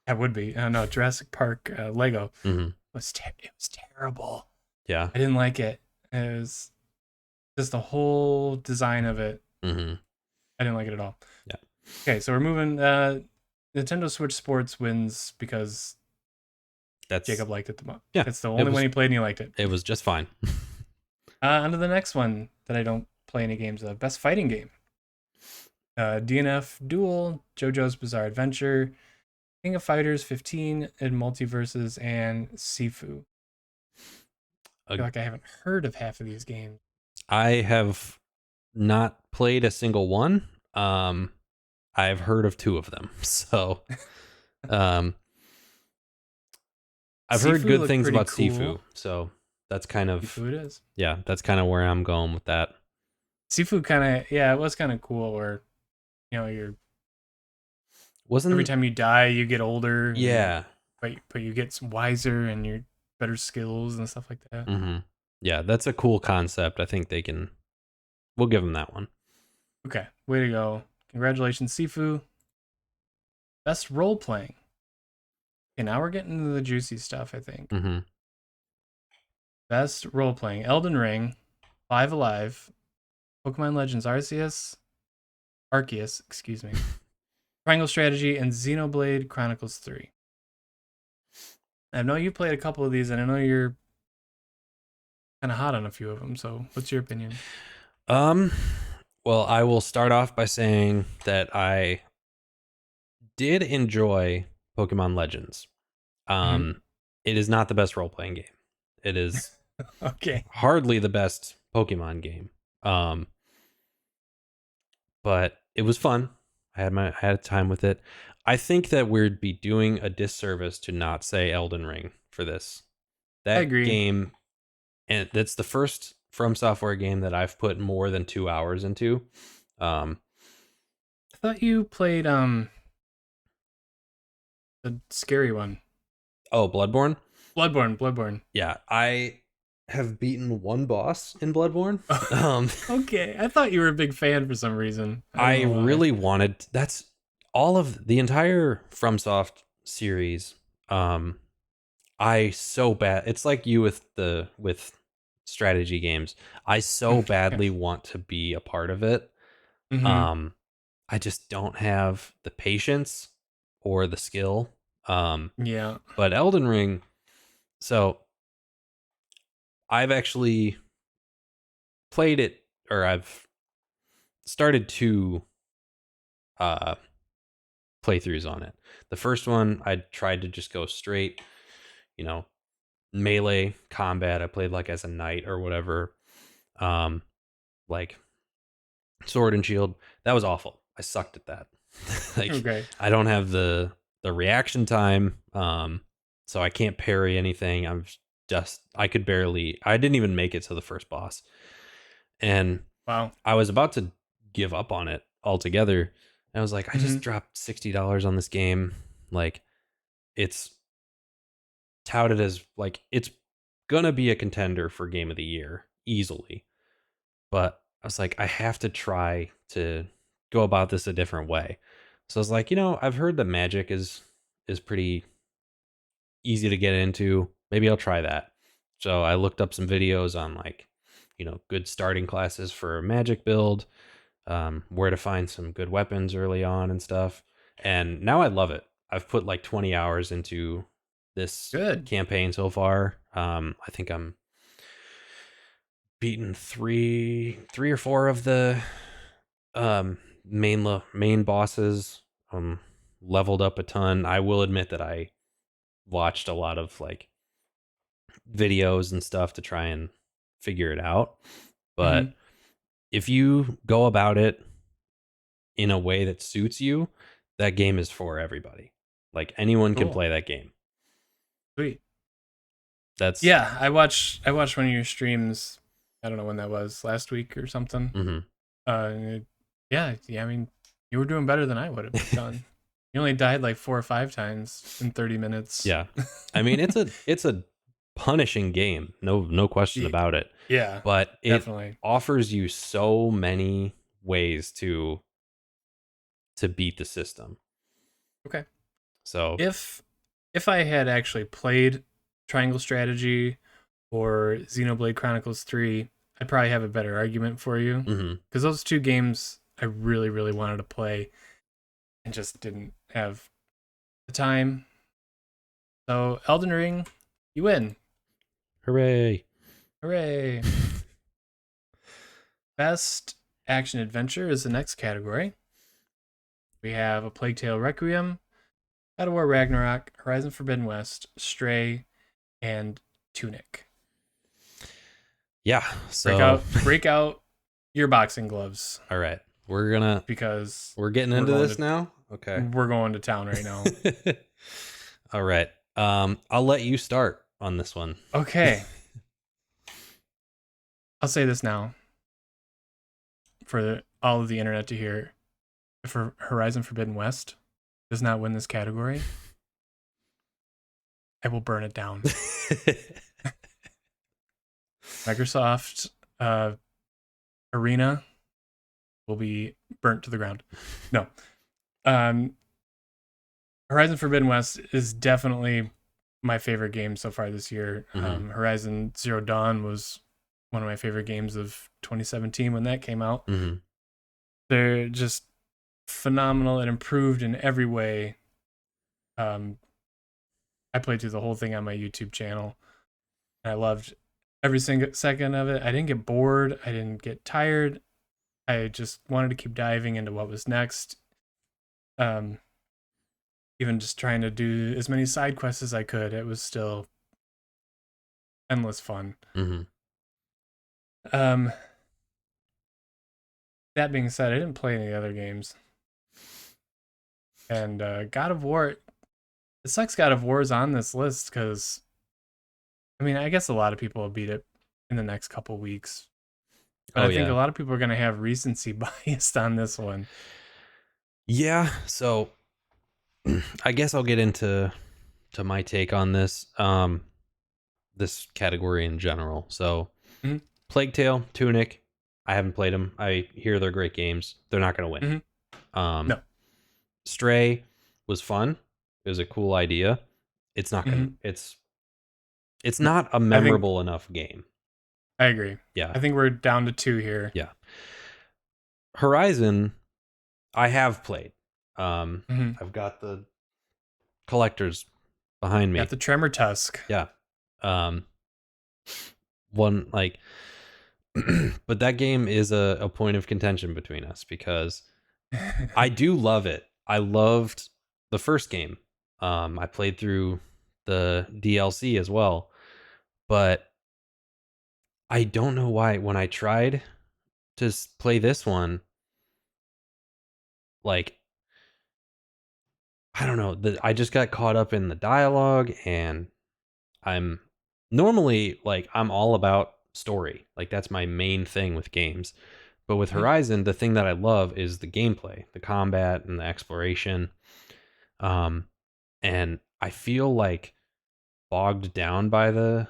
would be. No, Jurassic Park Lego Hmm. it was terrible. Yeah. I didn't like it. It was Just the whole design of it, Hmm. I didn't like it at all. Yeah, Okay, so we're moving. Nintendo Switch Sports wins because that's Jacob liked it the most. yeah. It's the It only one was he played and he liked it. it was just fine. On to the next one that I don't play any games of. Best fighting game. DNF Duel, JoJo's Bizarre Adventure, King of Fighters 15, and Multiverses, and Sifu. I Uh, feel like I haven't heard of half of these games. I have not played a single one. I've heard of two of them, so um, I've heard Sifu good looked things pretty about cool. Sifu. So that's kind of Sifu it is. yeah, that's kind of where I'm going with that. Sifu kind of, yeah, it was kind of cool where, you're every Wasn't time you die, you get older, and yeah. but you get wiser and you're better skills and stuff like that. Hmm. Yeah, that's a cool concept. I think they can. We'll give them that one. Okay, way to go! Congratulations, Sifu. Best role playing. Okay, now we're getting into the juicy stuff. I think Hmm. best role playing: Elden Ring, Live Alive, Pokemon Legends Arceus, excuse me, Triangle Strategy, and Xenoblade Chronicles 3. I know you played a couple of these, and I know you're kind of hot on a few of them. So, what's your opinion? Um, well, I will start off by saying that I did enjoy Pokemon Legends. Hmm. Um, it is not the best role playing game. It is Okay. hardly the best Pokemon game. Um, but it was fun. I had a time with it. I think that we'd be doing a disservice to not say Elden Ring for this. I That agree. game, and that's the first From Software game that I've put more than 2 hours into. Um, I thought you played the scary one, oh, Bloodborne. Bloodborne. Yeah, I have beaten one boss in Bloodborne. Um, Okay, I thought you were a big fan for some reason. I don't I know why. really wanted that's all of the entire FromSoft series. Um, I so bad. It's like you with strategy games. I so Okay. badly want to be a part of it. Hmm. Um, I just don't have the patience or the skill. Yeah. But Elden Ring. So I've actually played it, or I've started two uh playthroughs on it. The first one I tried to just go straight, you know, melee combat. I played like as a knight or whatever. Um, like sword and shield. That was awful. I sucked at that. Like Okay. I don't have the reaction time. So I can't parry anything. I could barely I didn't even make it to the first boss. And Wow. I was about to give up on it altogether. I was like, I Hmm. just dropped $60 on this game. Like it's touted as like it's gonna be a contender for game of the year easily. But I was like, I have to try to go about this a different way. So I was like, I've heard that magic is pretty easy to get into. Maybe I'll try that. So I looked up some videos on like, good starting classes for a magic build, where to find some good weapons early on and stuff. And now I love it. I've put like 20 hours into this Good. campaign so far. I think I'm beaten three or four of the main bosses. Leveled up a ton. I will admit that I watched a lot of like videos and stuff to try and figure it out. Hmm. But if you go about it in a way that suits you, that game is for everybody. Like anyone can Cool. play that game. Sweet. That's Yeah, I watched one of your streams. I don't know when that was, last week or something. mhm. Yeah. I mean, you were doing better than I would have done. You only died like 4 or 5 times in 30 minutes. Yeah. I mean, it's a punishing game. No question Ye- about it. Yeah, But it definitely. offers you so many ways to beat the system. Okay. So, If I had actually played Triangle Strategy or Xenoblade Chronicles 3, I probably have a better argument for you Mm-hmm. because those two games I really, really wanted to play and just didn't have the time. So Elden Ring, you win. Hooray! Hooray. Best action adventure is the next category. We have A Plague Tale Requiem, God of War Ragnarok, Horizon Forbidden West, Stray, and Tunic. Yeah. Break So, out break out your boxing gloves all right, because we're getting we're into going this to now. Okay. we're going to town right now. All right. I'll let you start on this one. Okay. I'll say this now for all of the internet to hear. For Horizon Forbidden West does not win this category, I will burn it down. Microsoft Arena will be burnt to the ground. No. Um, Horizon Forbidden West is definitely my favorite game so far this year. Mm-hmm. Horizon Zero Dawn was one of my favorite games of 2017 when that came out. Mm-hmm. They're just phenomenal and improved in every way. I played through the whole thing on my YouTube channel. And I loved every single second of it. I didn't get bored. I didn't get tired. I just wanted to keep diving into what was next. Um, Even just trying to do as many side quests as I could. It was still endless fun. Mm-hmm. Um, that being said, I didn't play any other games. And God of War, it sucks God of War is on this list because, I mean, I guess a lot of people will beat it in the next couple weeks. But Oh I think a yeah. lot of people are going to have recency bias on this one. Yeah. So I guess I'll get into my take on this. This category in general. So Mhm, Plague Tale, Tunic. I haven't played them. I hear they're great games. They're not going to win. mhm. Um, No. Stray was fun. It was a cool idea. It's not gonna. Mhm. It's No. not a I think memorable enough game. I agree. Yeah. I think we're down to two here. Yeah. Horizon, I have played. Mhm. I've got the collectors behind Got me. the Tremor Tusk. Yeah. Um, one like, but that game is a point of contention between us because I do love it. I loved the first game. I played through the DLC as well, but I don't know why when I tried to play this one, like I don't know, I just got caught up in the dialogue and I'm normally like I'm all about story. Like that's my main thing with games. But with Mhm. Horizon, the thing that I love is the gameplay, the combat and the exploration. Um and I feel like bogged down by the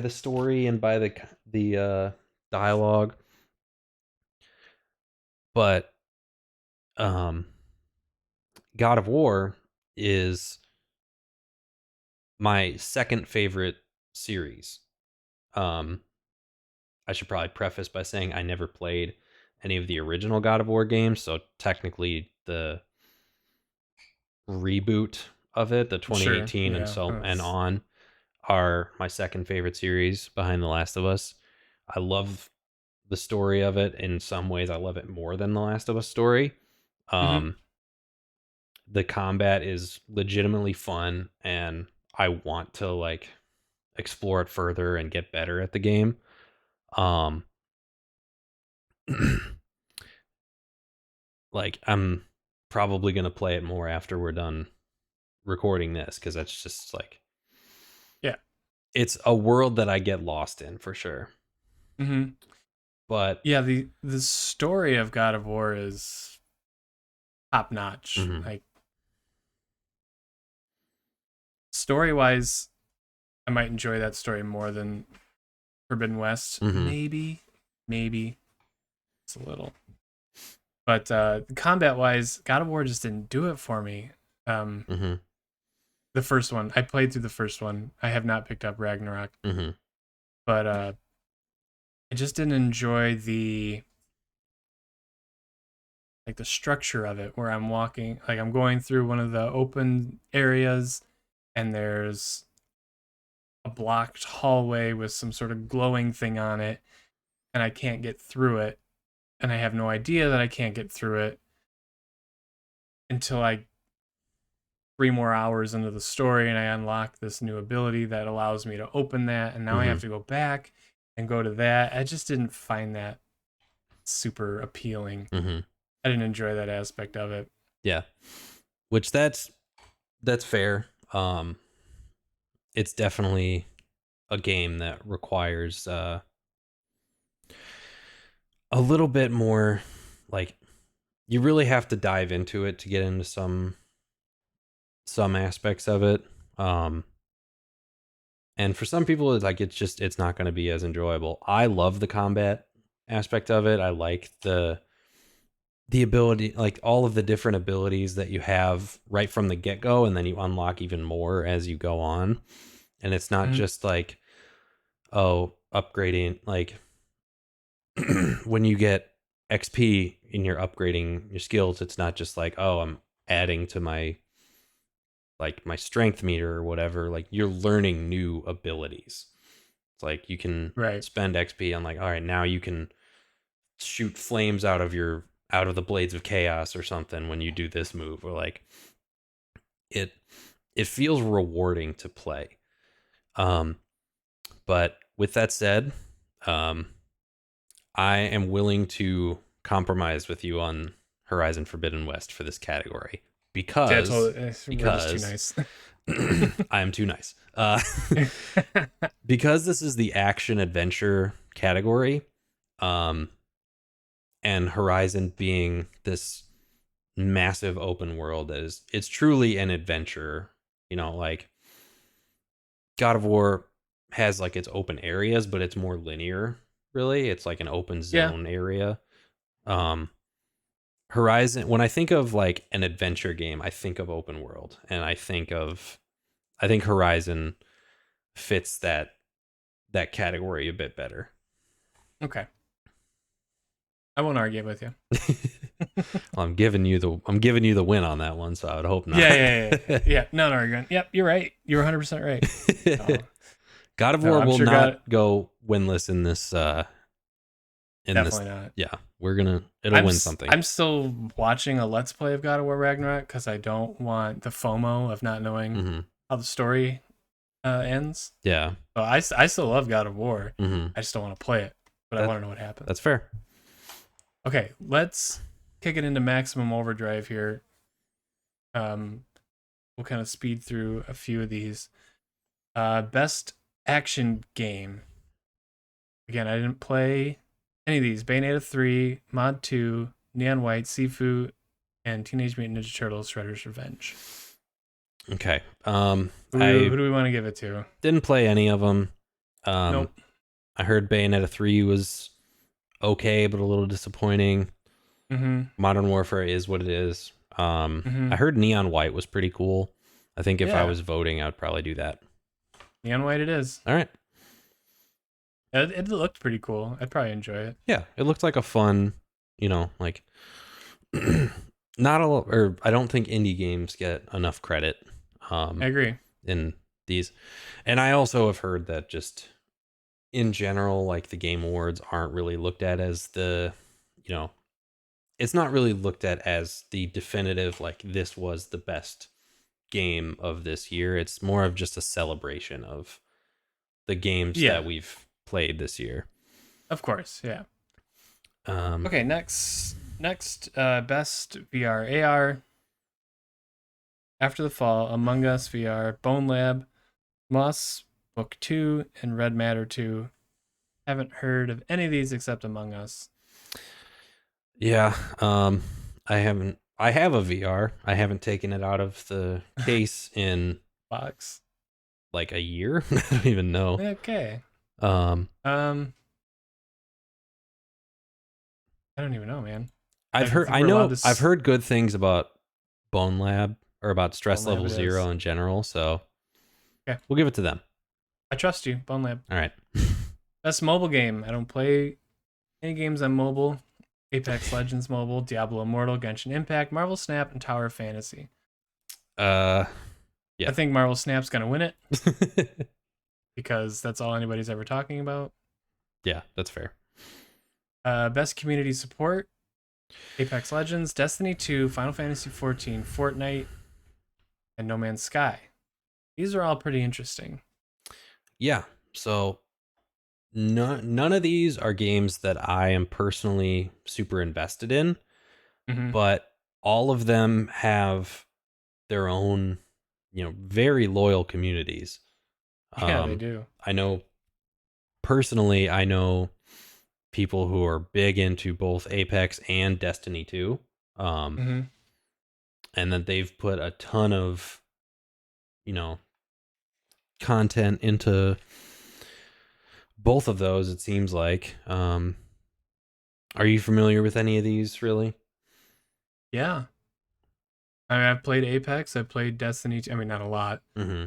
story and by the dialogue. But um God of War is my second favorite series. Um I should probably preface by saying I never played any of the original God of War games, so technically the reboot of it, the Sure. 2018 and Yeah. so and That's, on, are my second favorite series behind The Last of Us. I love the story of it. In some ways, I love it more than The Last of Us story. mhm. Um, the combat is legitimately fun, and I want to like explore it further and get better at the game. Um, like I'm probably gonna play it more after we're done recording this because that's just like Yeah. it's a world that I get lost in for sure. Mhm. But Yeah, the story of God of War is top notch. mhm, Like story wise, I might enjoy that story more than Forbidden West. mhm, Maybe it's a little. But combat wise, God of War just didn't do it for me. Um, mhm, the first one, I played through the first one. I have not picked up Ragnarok, mhm, but I just didn't enjoy the structure of it, where I'm walking, like I'm going through one of the open areas, and there's a blocked hallway with some sort of glowing thing on it, and I can't get through it, and I have no idea that I can't get through it until I 3 more hours into the story, and I unlock this new ability that allows me to open that, and now I Mm-hmm. have to go back and go to that. I just didn't find that super appealing. Mm-hmm. I didn't enjoy that aspect of it. Yeah. Which that's fair. It's definitely a game that requires a little bit more, like, you really have to dive into it to get into some aspects of it. Um and for some people it's like it's not going to be as enjoyable. I love the combat aspect of it. I like the ability, like all of the different abilities that you have right from the get-go, and then you unlock even more as you go on. And it's not Mhm. just like, oh, upgrading, like when you get XP and you're upgrading your skills, it's not just like, oh, I'm adding to my, like, my strength meter or whatever. Like, you're learning new abilities. It's like you can Right. spend XP on, like, all right, now you can shoot flames out of the blades of chaos or something when you do this move, or like it it feels rewarding to play. Um but with that said, um I am willing to compromise with you on Horizon Forbidden West for this category Yeah, because totally. We're just too because nice. I am too nice. Because this is the action adventure category, um, and Horizon being this massive open world that is, it's truly an adventure. You know, like God of War has like its open areas, but it's more linear. Really, it's like an open Yeah. zone area. Um, Horizon, when I think of like an adventure game, I think of open world, and I think Horizon fits that category a bit better. Okay. I won't argue with you. Well, I'm giving you the win on that one, so I would hope Yeah, not. yeah, yeah, yeah. Yeah, not arguing. Yep, you're right. You're 100% right. Oh, God of no, War I'm will sure God not go winless in this. definitely not. Yeah, it'll win something. I'm still watching a Let's Play of God of War Ragnarok because I don't want the FOMO of not knowing Hmm. how the story ends. Yeah. So I still love God of War. Hmm. I just don't want to play it, but I That want to know what happens. that's fair. Okay, let's kick it into maximum overdrive here. Um, we'll kind of speed through a few of these. Best action game. Again, I didn't play any of these. Bayonetta 3, Mod 2, Neon White, Sifu, and Teenage Mutant Ninja Turtles Shredder's Revenge. Okay. Who I do we want to give it to? didn't play any of them. Um, Nope. I heard Bayonetta 3 was okay, but a little disappointing. Mm-hmm. Modern Warfare is what it is. Mm-hmm. I heard Neon White was pretty cool. I think if I Yeah. was voting, I would probably do that. Neon White it is. All right. It looked pretty cool. I'd probably enjoy it. Yeah, it looked like a fun, like not a lot, or I don't think indie games get enough credit I agree. in these. And I also have heard that just in general, like the game awards aren't really looked at as you know, it's not really looked at as the definitive, like, this was the best game of this year. It's more of just a celebration of the games that Yeah, we've played this year. of course. Yeah. Um, Okay, next best VR AR. After the Fall, Among Us VR, Bone Lab, Moss Book 2, and Red Matter 2. Haven't heard of any of these except Among Us. yeah, I haven't. I have a VR. I haven't taken it out of the case in Box. like a year. I don't even know. Okay. Um, I don't even know, man. I I've heard. think I we're allowed know. to. I've heard good things about Bone Lab, or about Bone Stress Lab Level it is. Zero in general. So Okay. we'll give it to them. I trust you, Bone Lab. All right. Best mobile game. I don't play any games on mobile. Apex Legends Mobile, Diablo Immortal, Genshin Impact, Marvel Snap, and Tower of Fantasy. Uh, I yeah. think Marvel Snap's gonna win it because that's all anybody's ever talking about. Yeah, that's fair. Best community support. Apex Legends, Destiny 2, Final Fantasy 14, Fortnite, and No Man's Sky. These are all pretty interesting. Yeah. So none of these are games that I am personally super invested in, Hmm. but all of them have their own, very loyal communities. Yeah, they Um, do. I know personally, I know people who are big into both Apex and Destiny 2. Um, Hmm. and that they've put a ton of, you know, content into both of those, it seems like. Are you familiar with any of these, really? Yeah. I mean, I've played Apex. I've played Destiny. I mean, not a lot. Mm-hmm.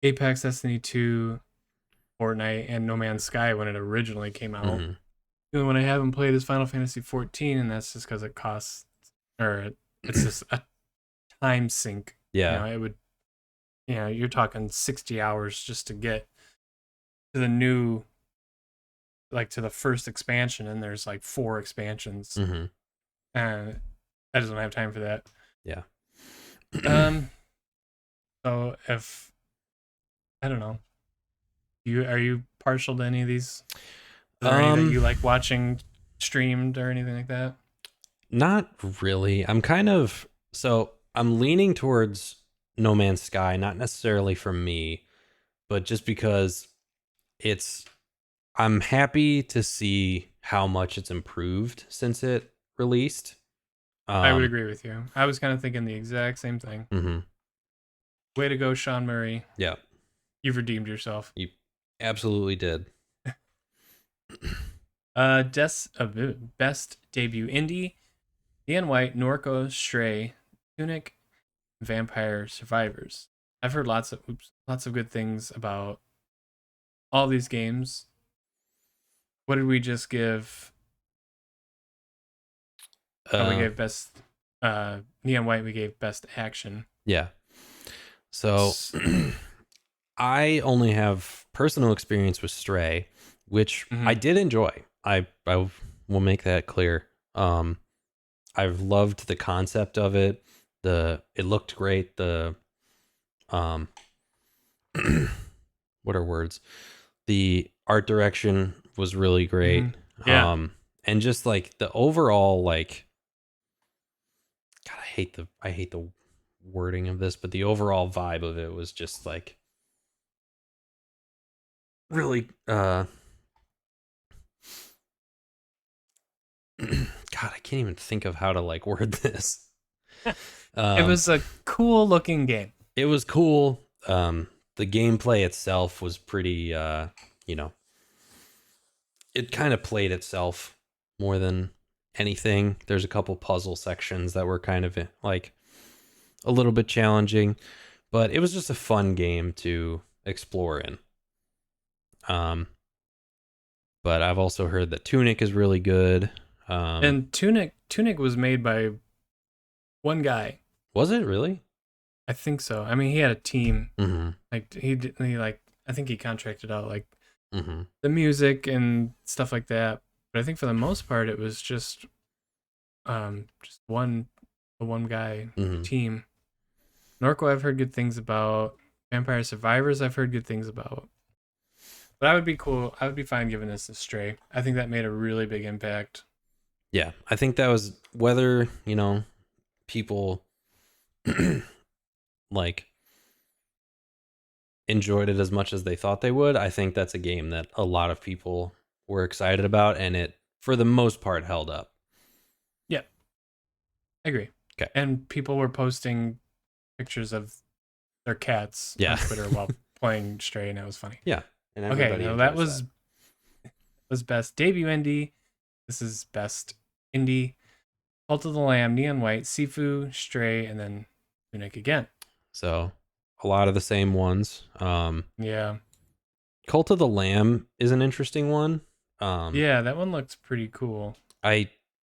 Apex, Destiny 2, Fortnite, and No Man's Sky when it originally came out. Mm-hmm. The only one I haven't played is Final Fantasy 14, and that's just because it costs, or it's just a time sink. Yeah. It would, you're talking 60 hours just to get to the new, like to the first expansion, and there's like 4 expansions, Mm-hmm. and I just don't have time for that. Yeah. Um, so if I don't know, are you partial to any of these? Are there any that um, you like watching streamed or anything like that? Not really. I'm leaning towards No Man's Sky, not necessarily from me, but just because it's I'm happy to see how much it's improved since it released. I would Um, agree with you. I was kind of thinking the exact same thing. mhm. Way to go, Sean Murray. Yeah, You've redeemed yourself. you absolutely did. Best debut indie: Ian White, Norco, Stray, Tunic, Vampire Survivors. I've heard lots of good things about all these games. What did we just give? Oh, we Uh, gave best Neon White. We gave best action. yeah. So S- I only have personal experience with Stray, which I mhm. did enjoy. I will make that clear. I've loved the concept of it. It looked great. The um what are words? The art direction was really great. Mhm. Yeah. And just like the overall like God, I hate the wording of this, but the overall vibe of it was just like really God, I can't even think of how to like word this. It Um was a cool looking game. it was cool. The gameplay itself was pretty you know, it kind of played itself more than anything. There's a couple puzzle sections that were kind of like a little bit challenging, but it was just a fun game to explore in. Um, but I've also heard that Tunic is really good. Um, And Tunic was made by one guy. was it really? I think so. I mean, he had a team. Mm-hmm. Like like I think he contracted out like Mm-hmm. the music and stuff like that. But I think for the most part it was just one guy Mm-hmm. team. Norco I've heard good things about. Vampire Survivors I've heard good things about. But I would be cool. I would be fine giving this a Stray. I think that made a really big impact. Yeah, I think that was whether people like enjoyed it as much as they thought they would. I think that's a game that a lot of people were excited about, and it for the most part held up. Yeah, I agree. Okay. And people were posting pictures of their cats Yeah. on Twitter while playing Stray, and that was funny. Yeah, and Okay, everybody now that enjoys was best debut indie. This is best indie. Cult of the Lamb, Neon White, Sifu, Stray, and then Tunic again. So a lot of the same ones. Yeah. Cult of the Lamb is an interesting one. Um, Yeah, that one looks pretty cool. I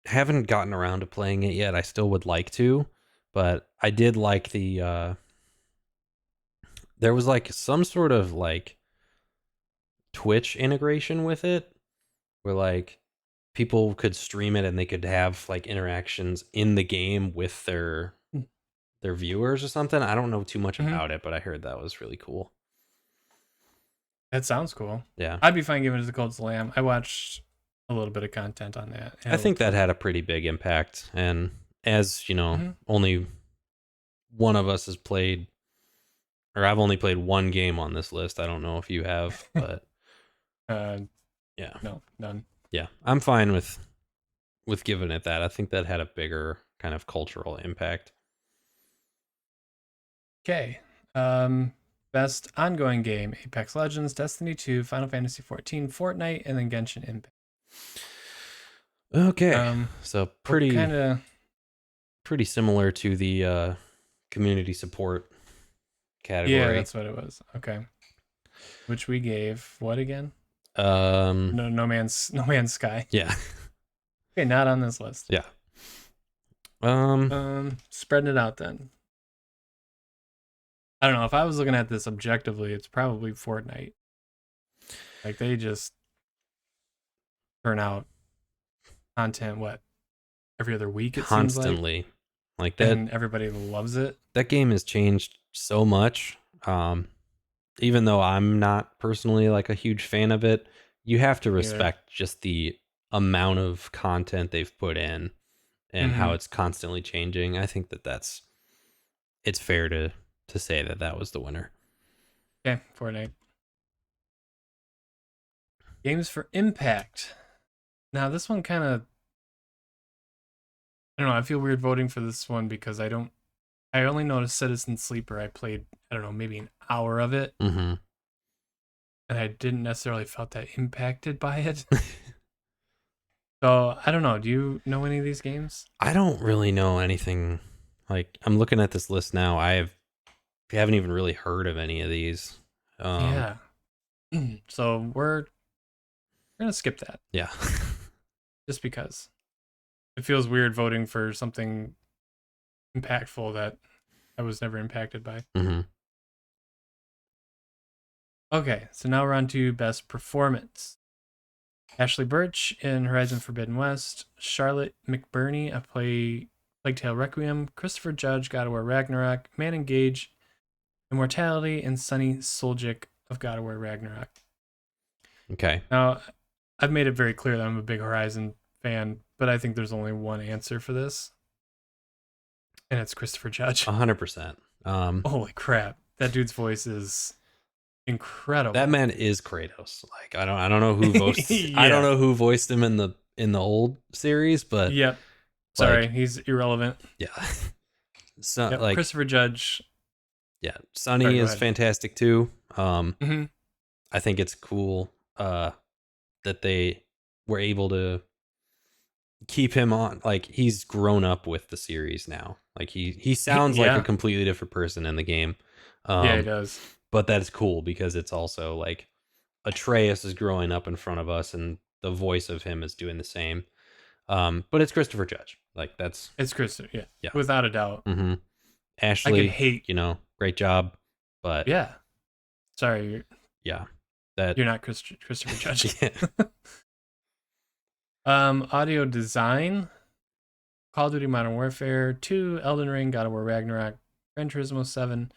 haven't gotten around to playing it yet. I still would like to, but I did like there was like some sort of like Twitch integration with it where like people could stream it and they could have like interactions in the game with their viewers or something. I don't know too much Hmm. about it, but I heard that was really cool. That sounds cool. Yeah. I'd be fine giving it to Cold Slam. I watched a little bit of content on that. And I it think looked that fun. had a pretty big impact, and as, Hmm. only one of us has played, or I've only played one game on this list. I don't know if you have, but uh, yeah. no, none. Yeah. I'm fine with giving it that. I think that had a bigger kind of cultural impact. Okay. Best ongoing game: Apex Legends, Destiny 2, Final Fantasy 14, Fortnite, and then Genshin Impact. Okay. So What pretty kind of? pretty similar to the community support Yeah, category. that's what it was. Okay. Which we gave what again? Um No Man's Sky. yeah. Okay, not on this list. Yeah. Um Spreading it out then. I don't know. If I was looking at this objectively, it's probably Fortnite. Like they just turn out content what every other week it seems like, constantly like that and everybody loves it. that game has changed so much. Um Even though I'm not personally like a huge fan of it, you have to Either. respect just the amount of content they've put in and how Mm-hmm. it's constantly changing. I think it's fair to say that that was the winner. Okay, Fortnite. Games for Impact. Now this one kind of I don't know. I feel weird voting for this one because I don't. I only noticed Citizen Sleeper. I played I don't know maybe an hour of it, Mm-hmm. and I didn't necessarily felt that impacted by it. So I don't know. Do you know any of these games? I don't really know anything. Like I'm looking at this list now. Haven't even really heard of any of these. Um, Yeah. So we're gonna skip that yeah. just because it feels weird voting for something impactful that I was never impacted by. hmm Okay, so now we're on to best performance. Ashley Birch in Horizon Forbidden West, Charlotte McBurney, I play Plague Tale Requiem, Christopher Judge, God of War Ragnarok, Man Engage, Immortality, and Sunny Soljic of God of War Ragnarok. Okay. Now, I've made it very clear that I'm a big Horizon fan, but I think there's only one answer for this, and it's Christopher Judge. 100%. Holy crap, that dude's voice is That incredible. man is Kratos. Like I don't know who voiced I don't Yeah. know who voiced him in the old series, but Yep. Sorry, like he's irrelevant. yeah. So Yep. like Christopher Judge. yeah, Sorry, Sunny go is ahead. fantastic too. Hmm. I think it's cool that they were able to keep him on. Like he's grown up with the series now. Like he sounds like a Yeah. completely different person in the game. Yeah, he Um does. but that's cool because it's also like Atreus is growing up in front of us and the voice of him is doing the same. But it's Christopher Judge. Like that's It's Christopher. Yeah, yeah. without a doubt. hmm I could Ashley, hate. great job. But Yeah. Sorry, yeah, that you're not Christopher Judge. yeah. Audio design: Call of Duty Modern Warfare 2, Elden Ring, God of War Ragnarok, Gran Turismo 7, and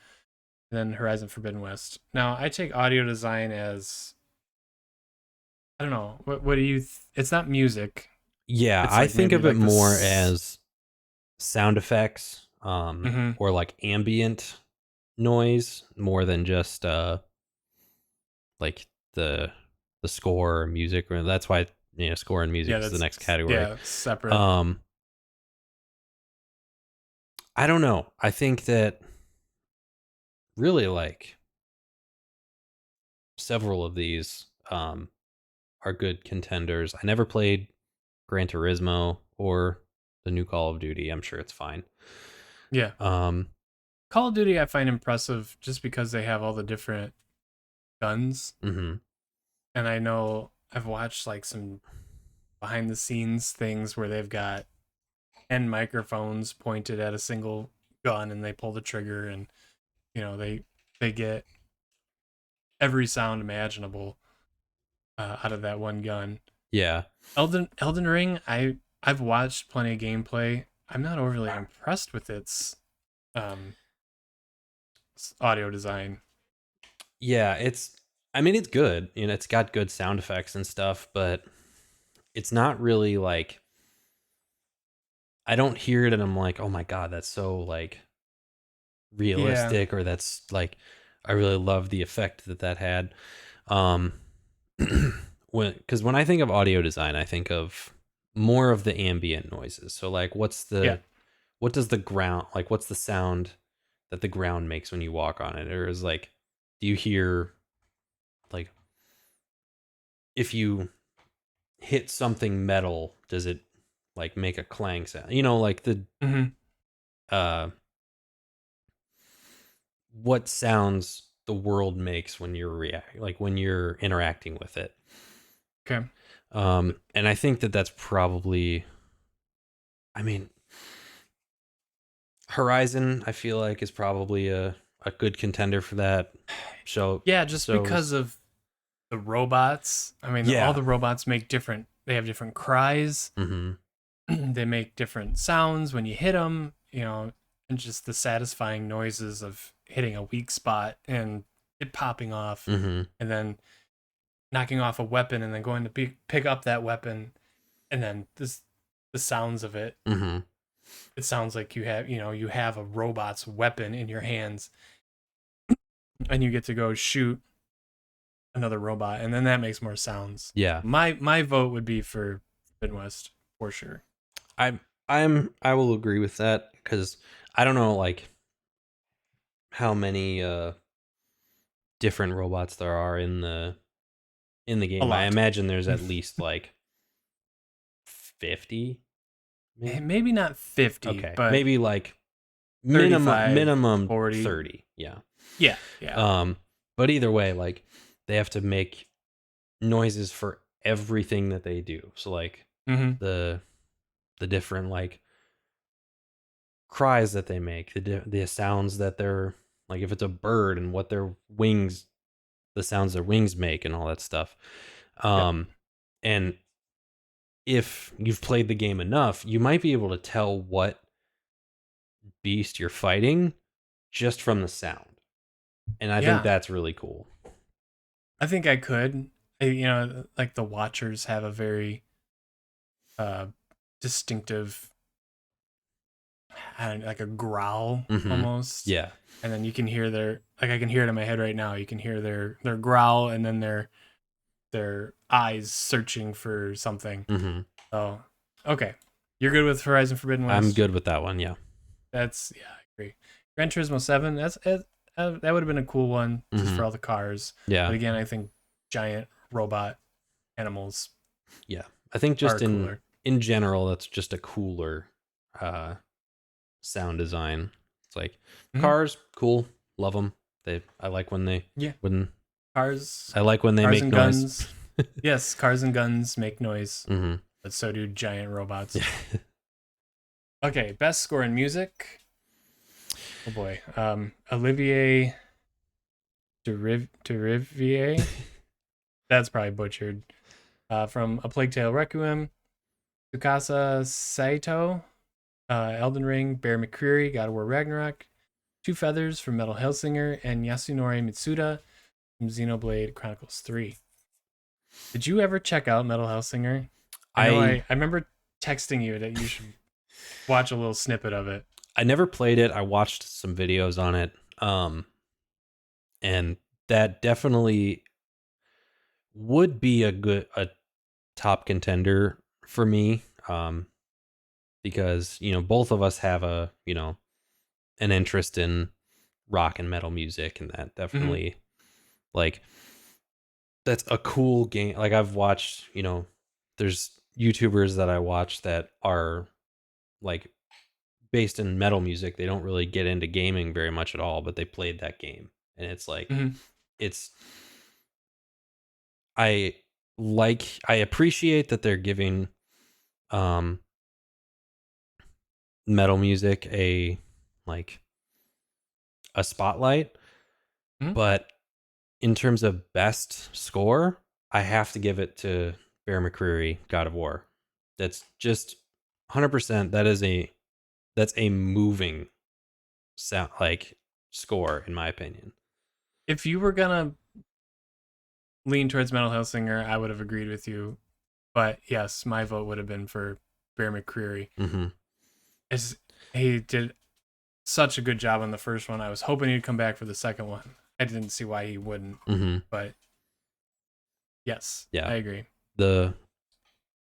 then Horizon Forbidden West. Now, I take audio design as I don't know. What do you? It's not music. Yeah, It's I like think maybe of it like more this. as sound effects, Hmm. or like ambient noise more than just like the score or music. Or that's why score and music Yeah, is the that's next category. yeah separate. Um, I don't know. I think that really like several of these are good contenders. I never played Gran Turismo or the new Call of Duty. I'm sure it's fine. Yeah. Um, Call of Duty I find impressive just because they have all the different guns. Mm-hmm. And I know I've watched like some behind the scenes things where they've got 10 microphones pointed at a single gun and they pull the trigger, and they get every sound imaginable out of that one gun. Yeah. Elden Ring, I've watched plenty of gameplay. I'm not overly impressed with its um, audio design. Yeah, I mean it's good. You know, it's got good sound effects and stuff, but it's not really like I don't hear it and I'm like, "Oh my god, that's so like Yeah, realistic," or that's like I really love the effect that had. Um when I think of audio design, I think of more of the ambient noises. So like yeah, what does the ground like what's the sound that the ground makes when you walk on it? Or is like do you hear like if you hit something metal, does it like make a clang sound? You know, like the hmm uh what sounds the world makes when you're like when you're interacting with it. okay, And I think that that's probably I mean Horizon I feel like is probably a good contender for that. So yeah, just so because of the robots. I mean, all yeah. the robots make different. They have different cries. Mhm. They make different sounds when you hit them. And just the satisfying noises of hitting a weak spot and it popping off, Mhm. and then knocking off a weapon, and then going to pick up that weapon, and then the sounds of it. Mhm. It sounds like you have a robot's weapon in your hands, and you get to go shoot another robot, and then that makes more sounds. Yeah. My vote would be for Forbidden West for sure. I I will agree with that cuz I don't know like how many different robots there are in the A game. I lot. imagine there's at least like 50 maybe. Maybe not 50, Okay. but Maybe like 35, minimum 40. 30. Yeah. Yeah, yeah. Um but either way like they have to make noises for everything that they do. So like hmm the different like cries that they make, the sounds that they're like if it's a bird and what their wings the sounds their wings make and all that stuff. Yep. And if you've played the game enough, you might be able to tell what beast you're fighting just from the sound. And I think Yeah. that's really cool. I think I could. Like the Watchers have a very uh distinctive, I don't know, like a growl Mhm. almost. Yeah. And then you can hear I can hear it in my head right now. You can hear their growl, and then their eyes searching for something. Mhm. Oh, okay. You're good with Horizon Forbidden I'm West? good with that one, yeah. Yeah, I agree. Gran Turismo 7, that would have been a cool one just for Mhm. all the cars. But Yeah. again, I think giant robot animals Yeah. I think are just cooler. in general that's just a cooler uh sound design. It's like hmm cars, cool, love them. I like Yeah, when cars, I like when they cars make and noise. guns. Yes, cars and guns make noise, Mhm. but so do giant robots. Yeah. Okay, best score in music. Oh boy, Olivier Derivier. That's probably butchered. From A Plague Tale Requiem, Tsukasa Saito, Elden Ring, Bear McCreary, God of War Ragnarok, Two Feathers from Metal Hellsinger, and Yasunori Mitsuda from Xenoblade Chronicles 3. Did you ever check out Metal Hellsinger? I know I I remember texting you that you should watch a little snippet of it. I never played it. I watched some videos on it. And that definitely would be a top contender for me. Because, you know, both of us have an interest in rock and metal music and that hmm definitely like that's a cool game. Like I've watched, there's YouTubers that I watch that are like based in metal music. They don't really get into gaming very much at all, but they played that game. And it's like hmm it's I I appreciate that they're giving um metal music like a spotlight, Mhm. but in terms of best score, I have to give it to Bear McCreary, God of War. That's just 100%. That's a moving sound like score in my opinion. If you were gonna lean towards Mental Health Singer, I would have agreed with you. But yes, my vote would have been for Bear McCreary. Mm-hmm. As he did such a good job on the first one. I was hoping he'd come back for the second one. I didn't see why he wouldn't. Mm-hmm. But yes, Yeah. I agree. The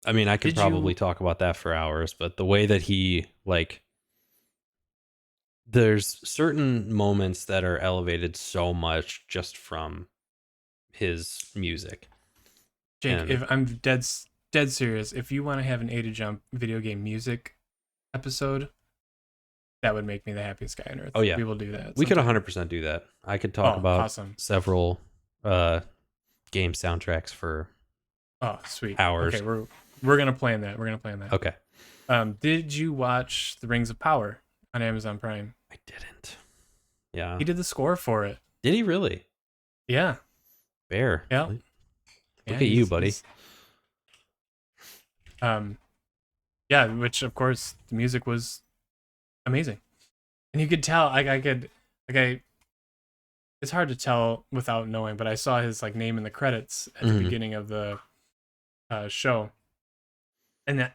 I mean, I could Did probably you, talk about that for hours, but the way that he like there's certain moments that are elevated so much just from his music. Jake, And if I'm dead serious, if you want to have an A to Jump video game music episode, that would make me the happiest guy on oh earth. yeah, We will do that we could sometime. 100% do that. I could talk Oh, about awesome. several uh game soundtracks for Oh, sweet. Okay, hours. we're gonna plan that. We're gonna plan that. Okay. Did you watch The Rings of Power on Amazon Prime? I didn't. Yeah. He did the score for it. Did he really? Yeah. Bear. Yeah. Look Yeah, at you, buddy. um yeah, which of course the music was amazing. And you could tell I could like I it's hard to tell without knowing, but I saw his like name in the credits at the Mm-hmm. beginning of the show. And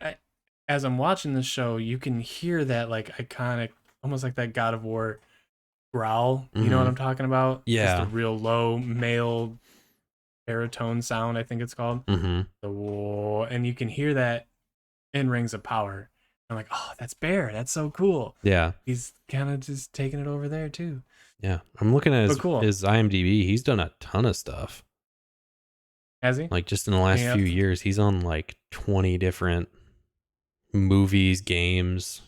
as I'm watching this show, you can hear that like iconic almost like that God of War growl. You know what Mm-hmm. I'm talking about? Just a Yeah. real low male baritone sound, I think it's called. Mm-hmm. The whoa, and you can hear that in Rings of Power. I'm like, oh, that's Bear. That's so cool. Yeah. He's kind of just taking it over there too. Yeah. I'm looking at But cool. his IMDb. He's done a ton of stuff. Has he? Like just in the last Yeah. few years, he's on like 20 different movies, games,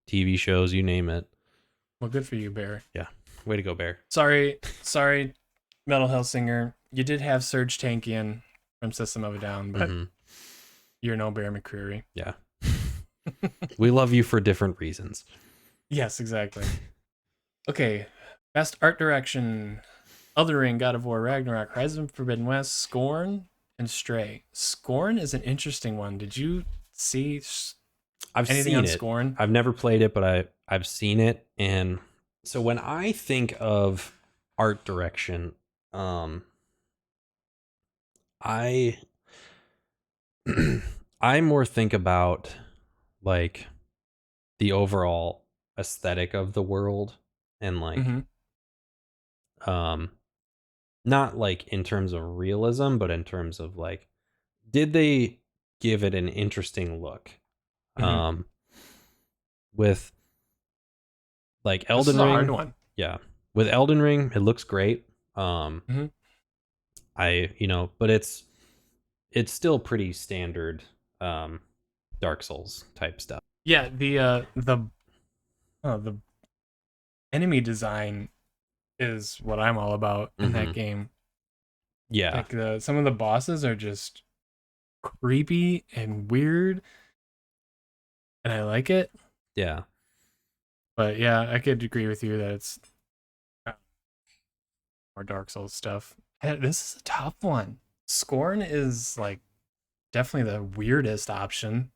TV shows, you name it. Well, good for you, Bear. Yeah. Way to go, Bear. Sorry, Metal Health Singer. You did have Serge Tankian from System of a Down, but Mm-hmm. you're no Bear McCreary. Yeah. We love you for different reasons. Yes, exactly. Okay, best art direction: Elden Ring, God of War, Ragnarok, Horizon Forbidden West, Scorn, and Stray. Scorn is an interesting one. Did you see I've anything seen on it. Scorn? I've never played it, but I've seen it. And so when I think of art direction, um, I I more think about like the overall aesthetic of the world and like Mm-hmm. um not like in terms of realism, but in terms of like did they give it an interesting look? Mm-hmm. Um with like This is Elden a hard Ring, one. yeah. With Elden Ring, it looks great. Mm-hmm. But it's still pretty standard Dark Souls type stuff. Yeah, the enemy design is what I'm all about in Mm-hmm. that game. Yeah. Like some of the bosses are just creepy and weird, and I like it. Yeah. But yeah, I could agree with you that it's more Dark Souls stuff. This is a tough one. Scorn is like definitely the weirdest option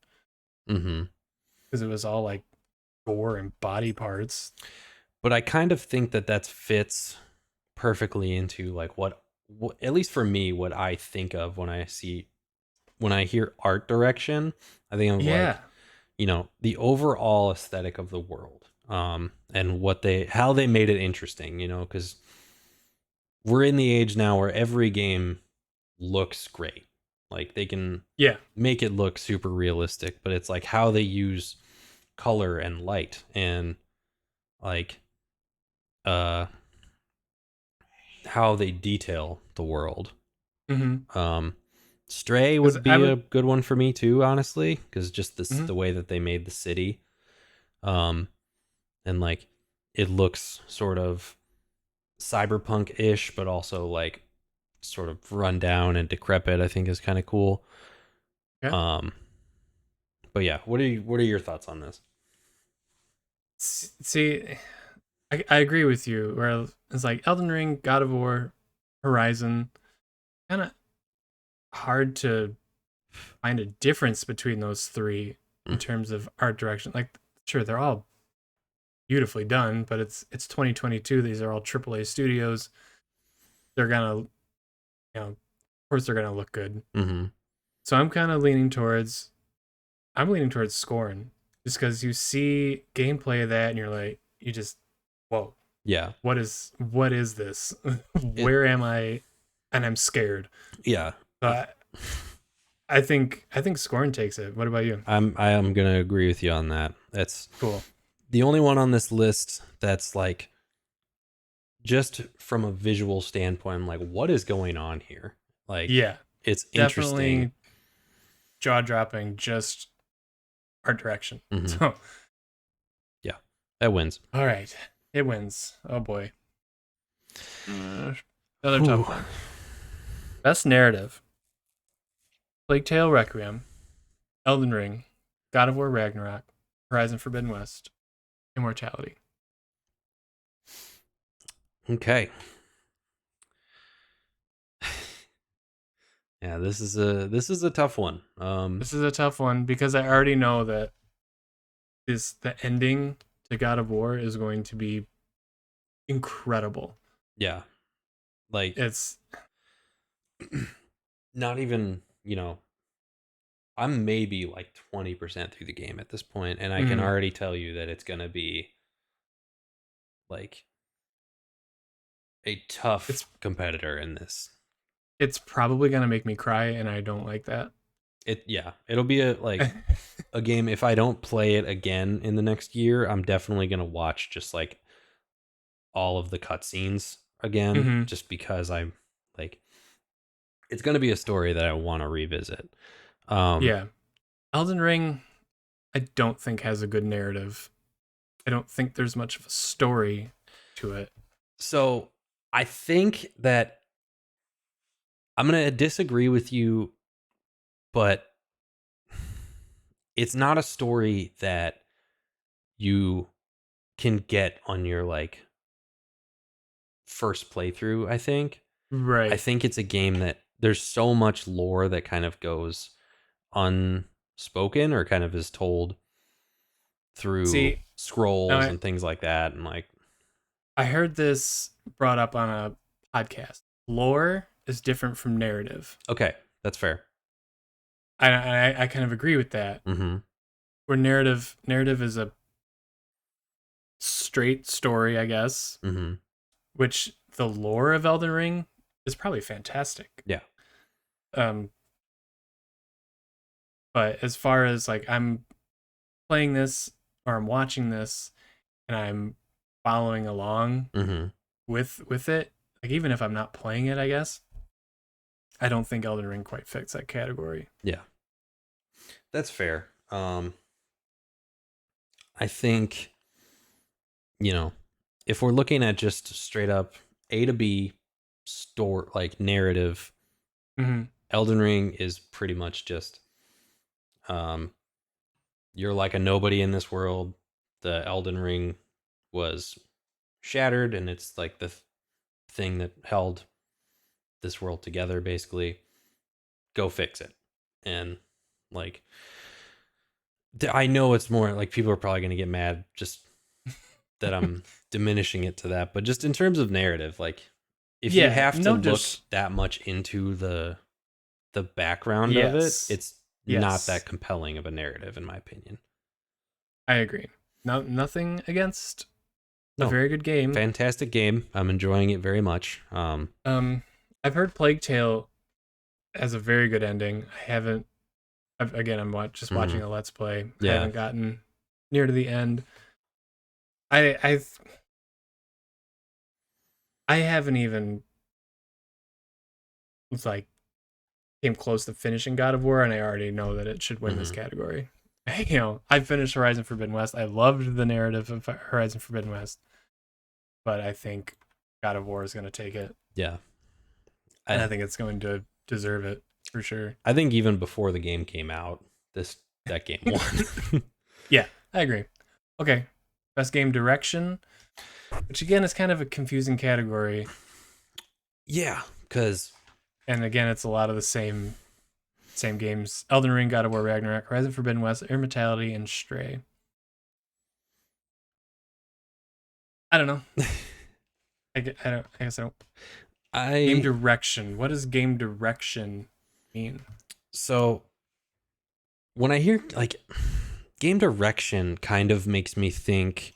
Mm-hmm. because it was all like gore and body parts. But I kind of think that fits perfectly into like what at least for me what I think of when I hear art direction. I think of Yeah. like the overall aesthetic of the world, and how they made it interesting, because we're in the age now where every game looks great. Like they can Yeah. make it look super realistic, but it's like how they use color and light and like uh how they detail the world. Mm-hmm. Stray Because would I be a would. good one for me too, honestly, because just Mhm. the way that they made the city, um, and like it looks sort of cyberpunk-ish, but also like sort of run down and decrepit, I think is kind of cool. Yeah. Um, but yeah, what are your thoughts on this? See, I agree with you. Where it's like Elden Ring, God of War, Horizon, kind of hard to find a difference between those three in Mm, terms of art direction. Like, sure, they're all beautifully done, but it's 2022. These are all AAA studios. They're gonna, of course, they're gonna look good. mm-hmm. So I'm leaning towards Scorn, just because you see gameplay of that and you're like, you just, whoa, Yeah. what is this? It. Where am I? And I'm scared. Yeah. But I think Scorn takes it. What about you? I am gonna agree with you on that. That's Cool. the only one on this list that's like just from a visual standpoint. I'm like, what is going on here? Like, Yeah, it's interesting. definitely jaw dropping. Just art direction. Hmm. So, Yeah, that wins. all right, it wins. Oh boy, another Whew. tough one. Best narrative: Plague Tale: Requiem, Elden Ring, God of War: Ragnarok, Horizon Forbidden West, Immortality. Okay. Yeah, this is a tough one. This is a tough one because I already know that the ending to God of War is going to be incredible. Yeah, like It's not even, I'm maybe like 20% through the game at this point, and I can mm, already tell you that it's gonna be like a tough it's competitor in this. it's probably gonna make me cry, and I don't like that. It'll be a game. If I don't play it again in the next year, I'm definitely gonna watch just like all of the cutscenes again, Hmm. just because I'm like, it's gonna be a story that I want to revisit. Um, Yeah, Elden Ring, I don't think has a good narrative. I don't think there's much of a story to it. so I think that I'm gonna disagree with you, but it's not a story that you can get on your like first playthrough. I Right. think it's a game that there's so much lore that kind of goes unspoken or kind of is told through See, now scrolls and things like that, and like, I heard this brought up on a podcast. Lore is different from narrative. okay, that's fair. I kind of agree with that. Mm-hmm. Where narrative is a straight story, I guess, Mm-hmm. which the lore of Elden Ring is probably fantastic. Yeah. Um, but as far as like I'm playing this or I'm watching this and I'm following along Mm-hmm. with it, like even if I'm not playing it, I guess I don't think Elden Ring quite fits that category. Yeah, that's fair. I think, you know, if we're looking at just straight up A to B store like narrative, Hmm. Elden Ring is pretty much just um you're like a nobody in this world. The Elden Ring was shattered, and it's like the thing that held this world together basically. Go fix it. And like, I know it's more like people are probably going to get mad just that I'm diminishing it to that, but just in terms of narrative, like if you Yeah, have to no, look just that much into the background of it, yes, it's not that yes, compelling of a narrative in my opinion. I agree. No, nothing against a No, very good game. fantastic game. I'm enjoying it very much. Um, I've heard Plague Tale has a very good ending. I haven't. Again, just Mhm. watching a Let's Play. I Yeah. haven't gotten near to the end. I I haven't even like came close to finishing God of War, and I already know that it should win this Mhm. category. I finished Horizon Forbidden West. I loved the narrative of Horizon Forbidden West, but I think God of War is going to take it. Yeah. and I I think it's going to deserve it for sure. I think even before the game came out, that game won. Yeah, I agree. Okay, best game direction, which again is kind of a confusing category, Yeah, because and again it's a lot of the same games: Elden Ring, God of War, Ragnarok, Horizon Forbidden West, Immortality, and Stray. I don't know. I don't. I guess I don't. Game I direction. What does game direction mean? so when I hear like game direction, kind of makes me think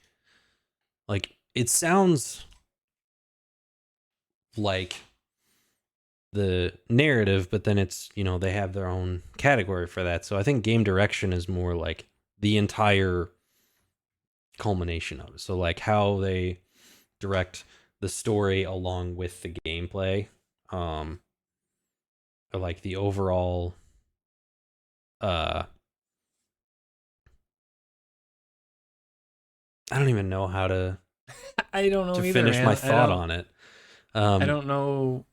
like it sounds like the narrative, but then it's, they have their own category for that. So I think game direction is more like the entire culmination of it. So like how they direct the story along with the gameplay, um, or like the overall, uh, I don't even know how I don't know to either, finish my man. thought on it. I Um, don't know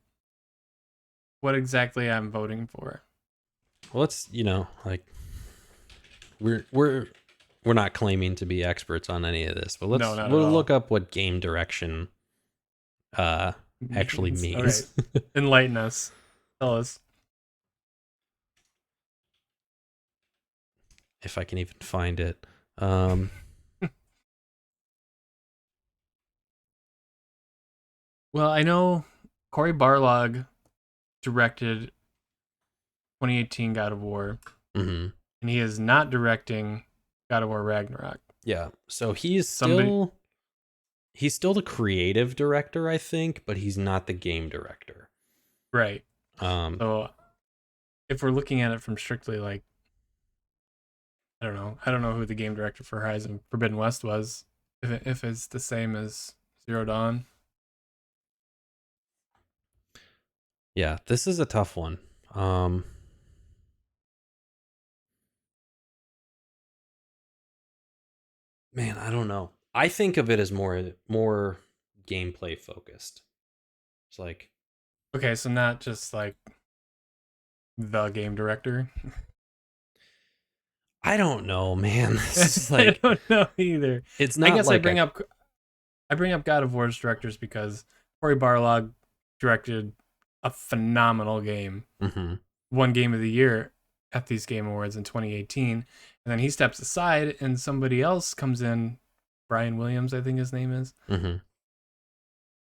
what exactly I'm voting for. well, it's, like we're we're not claiming to be experts on any of this, but No, not at we'll look all. up what game direction uh actually Means. All right. means. Enlighten us. Tell us. If I can even find it. Um Well, I know Cory Barlog directed 2018 God of War, mhm. and he is not directing God of War Ragnarok. Yeah. So he's Somebody, still the creative director, I think, but he's not the game director. right. Um So if we're looking at it from strictly like, I don't know. I don't know who the game director for Horizon Forbidden West was. If it's the same as Zero Dawn. yeah, this is a tough one. Um Man, I don't know. I think of it as more gameplay focused. It's like Okay, so not just like the game director. I don't know, man. This is I like don't know either. it's I not guess I like bring a up God of War's directors because Cory Barlog directed a phenomenal game, mhm, one game of the year at these Game Awards in 2018, and then he steps aside and somebody else comes in, Brian Williams, I think his name is, mhm.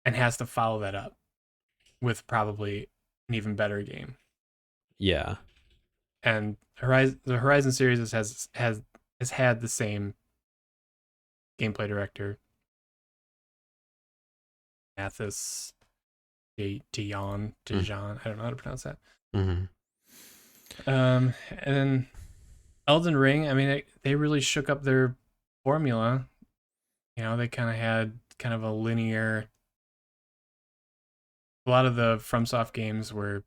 and has to follow that up with probably an even better game. Yeah. And the Horizon series has had the same gameplay director, Mathis Dion, Mm, I don't know how to pronounce that. mhm. And then Elden Ring. I mean, they really shook up their formula. You know, they kind of had kind of a linear. A lot of the FromSoft games were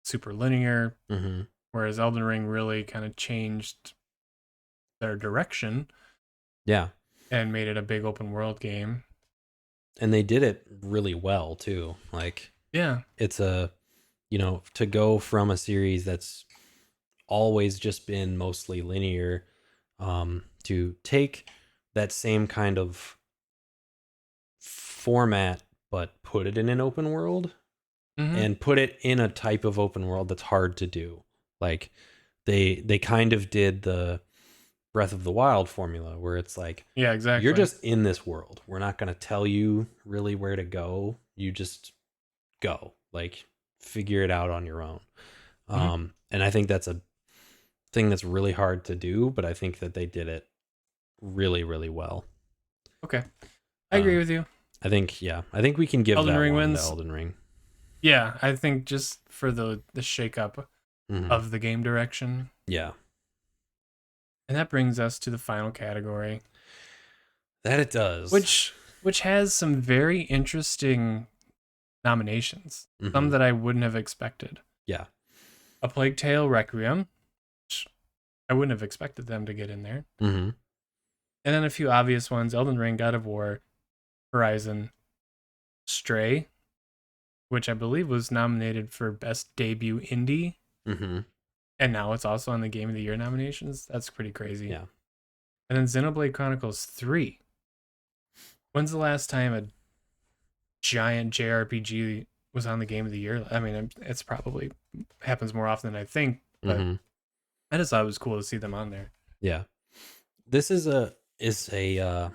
super linear, Mhm. whereas Elden Ring really kind of changed their direction Yeah. and made it a big open world game. And they did it really well too. Like Yeah. it's to go from a series that's always just been mostly linear, to take that same kind of format but put it in an open world Mm-hmm. and put it in a type of open world that's hard to do. Like they kind of did the Breath of the Wild formula where it's like Yeah. you're Exactly. just in this world. We're not going to tell you really where to go. You just go. Like figure it out on your own. Mm-hmm. And I think that's a thing that's really hard to do, but I think that they did it really, really well. Okay. I agree Um, with you. I think we can give Elden that Ring one to wins. Elden Ring. Yeah, I think just for the shakeup Hmm. of the game direction. Yeah, And that brings us to the final category, that it does. which has some very interesting nominations. Some Hmm. that I wouldn't have expected. Yeah. A Plague Tale Requiem, which I wouldn't have expected them to get in there. Hmm. And then a few obvious ones: Elden Ring, God of War, Horizon, Stray, which I believe was nominated for Best Debut Indie, Mm-hmm. and now it's also on the Game of the Year nominations. That's pretty crazy. Yeah. And then Xenoblade Chronicles 3. When's the last time a giant JRPG was on the Game of the Year? I mean, it's probably happens more often than I think, but Mm-hmm. I just thought it was cool to see them on there. Yeah. This is a an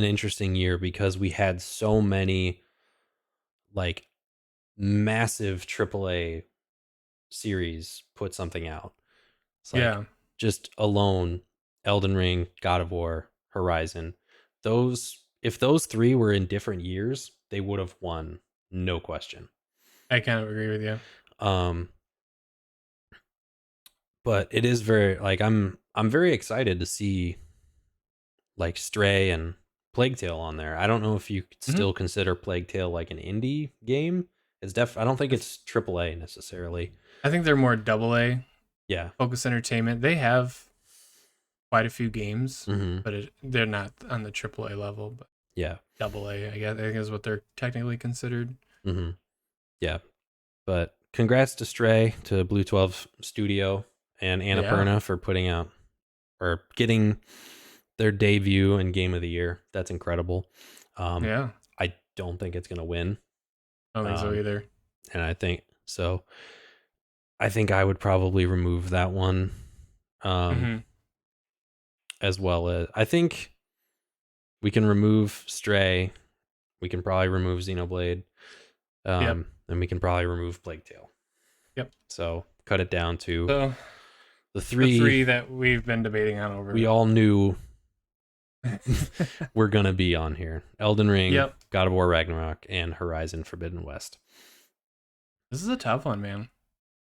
interesting year because we had so many like massive AAA series put something out. It's like Yeah, just alone Elden Ring, God of War, Horizon. Those if those three were in different years, they would have won, no question. I kind of agree with you. Um but it is very like I'm very excited to see like Stray and Plague Tale on there. I don't know if you could Hmm. still consider Plague Tale like an indie game. I don't think it's AAA necessarily. I think they're more double A, Yeah. Focus Entertainment. They have quite a few games, Mhm. but they're not on the triple A level, but Yeah. double A, I guess, I think is what they're technically considered. Mhm. Yeah. But congrats to Stray, to Blue 12 Studio and Yeah, Annapurna for putting out or getting their debut and game of the year. That's incredible. Um yeah. I don't think it's going to win. I don't think so Um either. and I think I would probably remove that one. Um Hmm. as well as I think we can remove Stray. We can probably remove Xenoblade. Yep, And we can probably remove Plague Tale. yep. So cut it down to So the the three three that we've been debating on we over. all knew we're gonna be on here: Elden Ring, Yep. God of War Ragnarok, and Horizon Forbidden West. This is a tough one, man.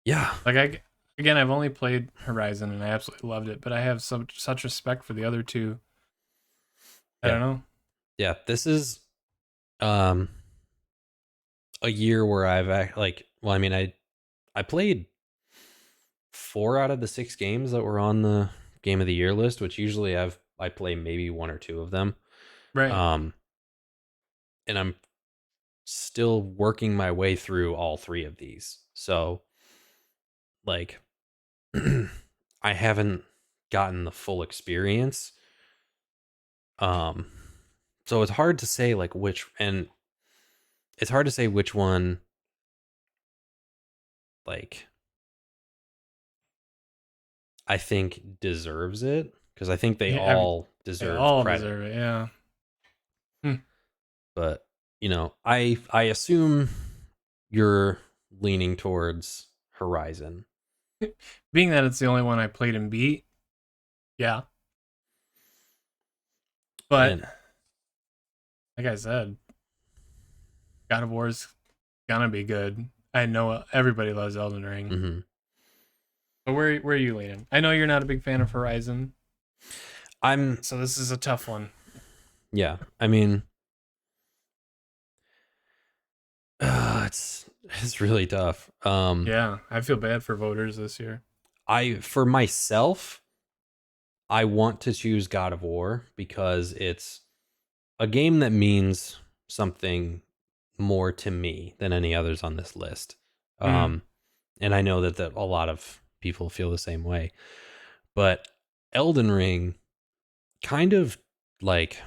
Yeah, Like again, I've only played Horizon and I absolutely loved it, but I have such respect for the other two. I yeah, don't know. yeah. This is um a year where well, I mean, I played 4 out of the 6 games that were on the Game of the Year list, which usually I play maybe one or two of them. Right. Um, and I'm still working my way through all 3 of these. So, like, I haven't gotten the full experience. Um, so it's hard to say like and it's hard to say which one like I think deserves it because I think they Yeah, all they deserve all credit. deserve it. Yeah. Hmm. But I assume you're leaning towards Horizon. Being that it's the only one I played and beat, yeah. But And like I said, God of War's gonna be good. I know everybody loves Elden Ring. mhm. But where are you leaning? I know you're not a big fan of Horizon, I'm so this is a tough one. yeah, I mean it's really tough. Yeah, I feel bad for voters this year. I for myself, I want to choose God of War because it's a game that means something more to me than any others on this list. Mm. Um, and I know that a lot of people feel the same way. But Elden Ring kind of like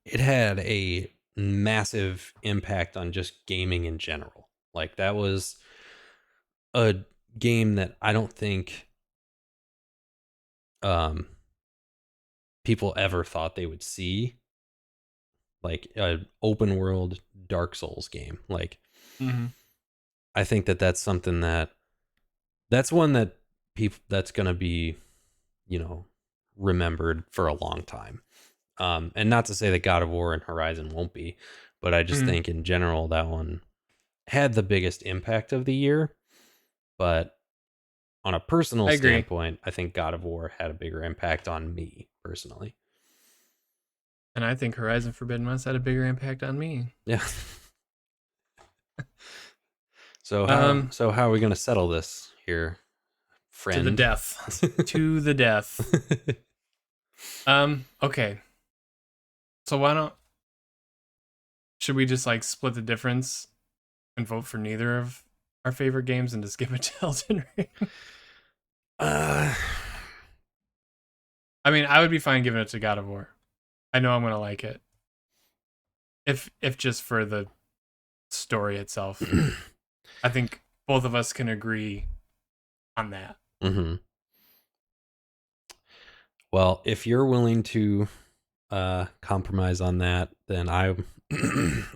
it had a massive impact on just gaming in general. Like that was a game that I don't think um people ever thought they would see, like an open world Dark Souls game. Like Hmm. I think that that's one that people that's going to be, you know, remembered for a long time. And not to say that God of War and Horizon won't be, but I just Hmm. think in general that one had the biggest impact of the year. But on a personal I agree, standpoint, I think God of War had a bigger impact on me personally. and I think Horizon Forbidden West had a bigger impact on me. Yeah. So Um, how are we going to settle this here, to the friend? death, to the death. Okay. So why don't should we just like split the difference and vote for neither of our favorite games and just give it to Elden Ring? Uh, I mean, I would be fine giving it to God of War. I know I'm gonna like it. If just for the story itself. I think both of us can agree on that. hmm Well, if you're willing to compromise on that, then I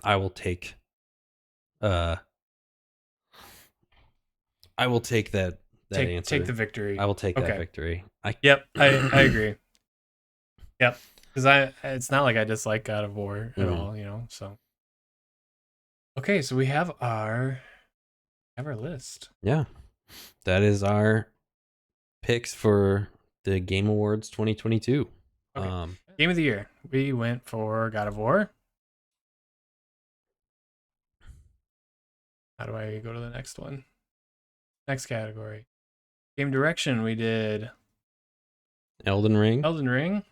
I will take uh I will take that Take the answer. I victory. will take that Okay. victory. I Yep, I agree. Yep. Because it's not like I dislike God of War at Mhm. all, so okay, so we have our list. Yeah, that is our picks for the Game Awards 2022. Okay. Um, Game of the year. We went for God of War. How do I go to the next one? Next category. Game direction, we did Elden Ring. Elden Ring.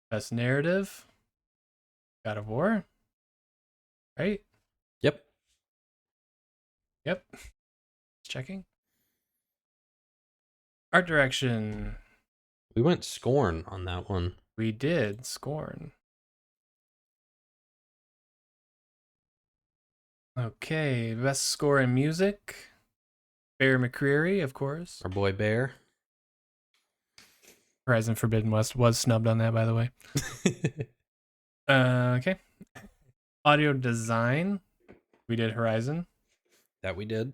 Best narrative, God of War. Right? Yep, Yep. Checking. Art direction. we went Scorn on that one. We did Scorn. Okay. Best score in music. Bear McCreary, of course. Our boy Bear. Horizon Forbidden West was snubbed on that, by the way. Okay. Audio design. We did Horizon. That we did.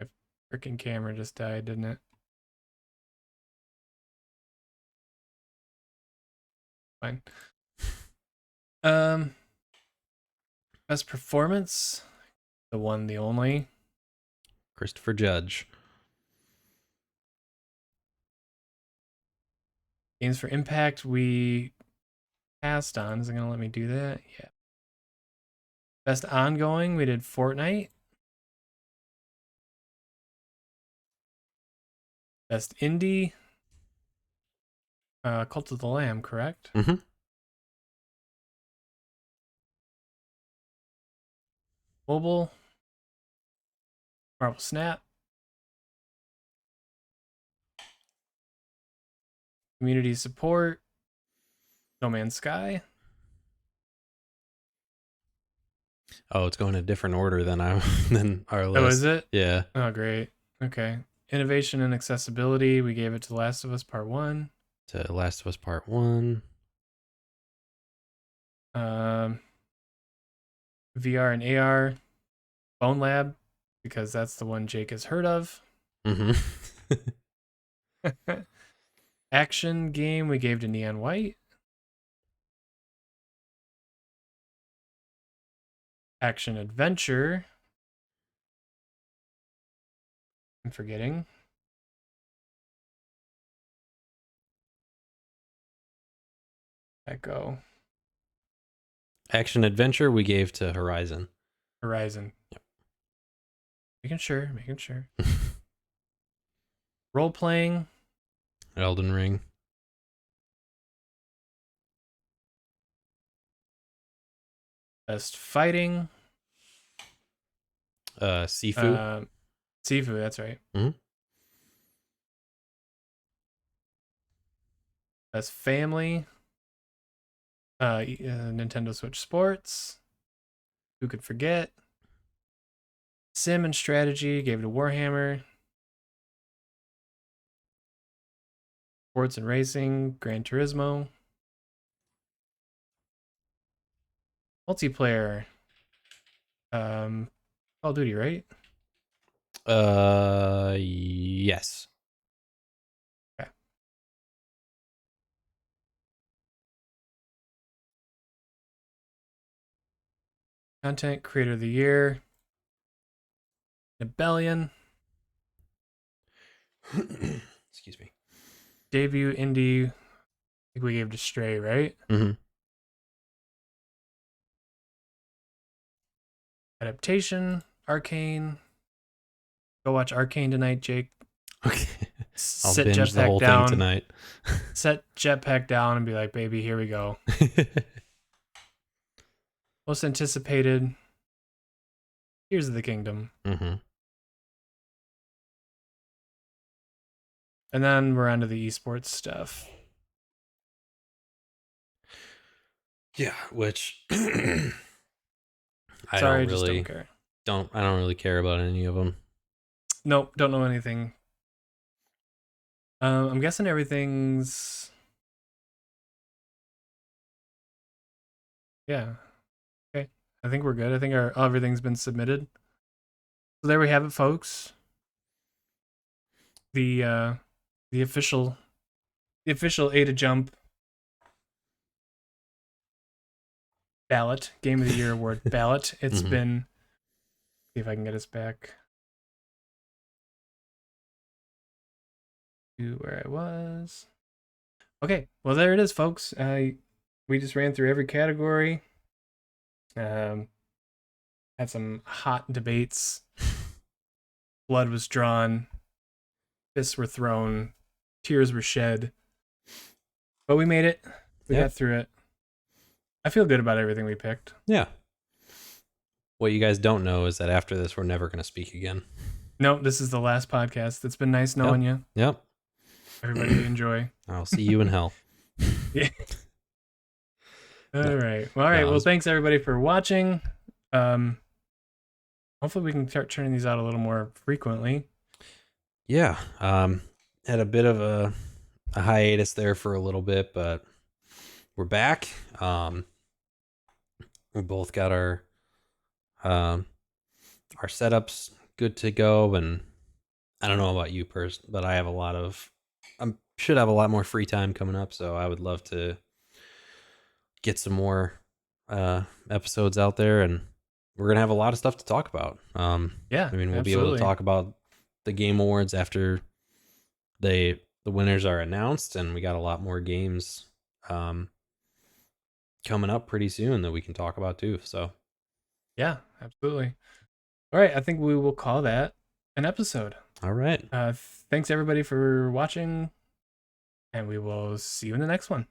My freaking camera just died, didn't it? Fine. Um, best performance. The one, the only. Christopher Judge. Games for Impact. We passed on. Is it gonna let me do that? Yeah. Best ongoing. We did Fortnite. Best indie. Cult of the Lamb, correct? Mm-hmm. Mobile. Marvel Snap. Community support. No Man's Sky. Oh, it's going in a different order than than our Oh, is list. it? Yeah. Oh, great. Okay. Innovation and accessibility. We gave it to The Last of Us Part 1. To Last of Us Part 1. Um, VR and AR. Bone Lab, because that's the one Jake has heard of. Mm-hmm. Action game we gave to Neon White. Action adventure. I'm forgetting. Let go. Action adventure we gave to Horizon. Horizon. Yep. Making sure. Role playing. Elden Ring. Best fighting. Sifu. Sifu, that's right. Mm-hmm. Best family. Nintendo Switch Sports. Who could forget? Sim and strategy gave it to Warhammer. Sports and racing, Gran Turismo. Multiplayer. Call of Duty, right? Yes. Okay. Content Creator of the Year. Rebellion. Excuse me. Debut indie. I think we gave to Stray, right? Mm-hmm. Adaptation. Arcane. Go watch Arcane tonight, Jake. Okay. I'll Sit binge the Jetpack whole thing down, tonight. set Jetpack down, and be like, baby, here we go. Most anticipated Tears of the Kingdom. Mm-hmm. And then we're on to the esports stuff. Yeah, which I Sorry, don't I just don't really care. I don't really care about any of them. Nope, don't know anything. I'm guessing everything's. Yeah. Okay. I think we're good. I think everything's been submitted. So there we have it, folks. The official A to Jump ballot, Game of the Year award ballot. It's Mhm. been. See if I can get us back to where I was. Okay, well there it is, folks. We just ran through every category. Had some hot debates. Blood was drawn, fists were thrown, tears were shed. But we made it. We Yeah. got through it. I feel good about everything we picked. Yeah. What you guys don't know is that after this, we're never going to speak again. No, this is the last podcast. It's been nice knowing you. Yep. Everybody enjoy. I'll see you in hell. Yeah. All No. right. Well, all right. No, Well, thanks everybody for watching. Hopefully we can start turning these out a little more frequently. Yeah. Had a bit of a hiatus there for a little bit, but we're back. We both got our setups good to go, and I don't know about you, but I have I should have a lot more free time coming up, so I would love to get some more episodes out there, and we're gonna have a lot of stuff to talk about. Yeah. I mean, we'll absolutely. be able to talk about the game awards after the winners are announced, and we got a lot more games coming up pretty soon that we can talk about too. So Yeah, absolutely. All right. I think we will call that an episode. all right. Thanks everybody for watching, and we will see you in the next one.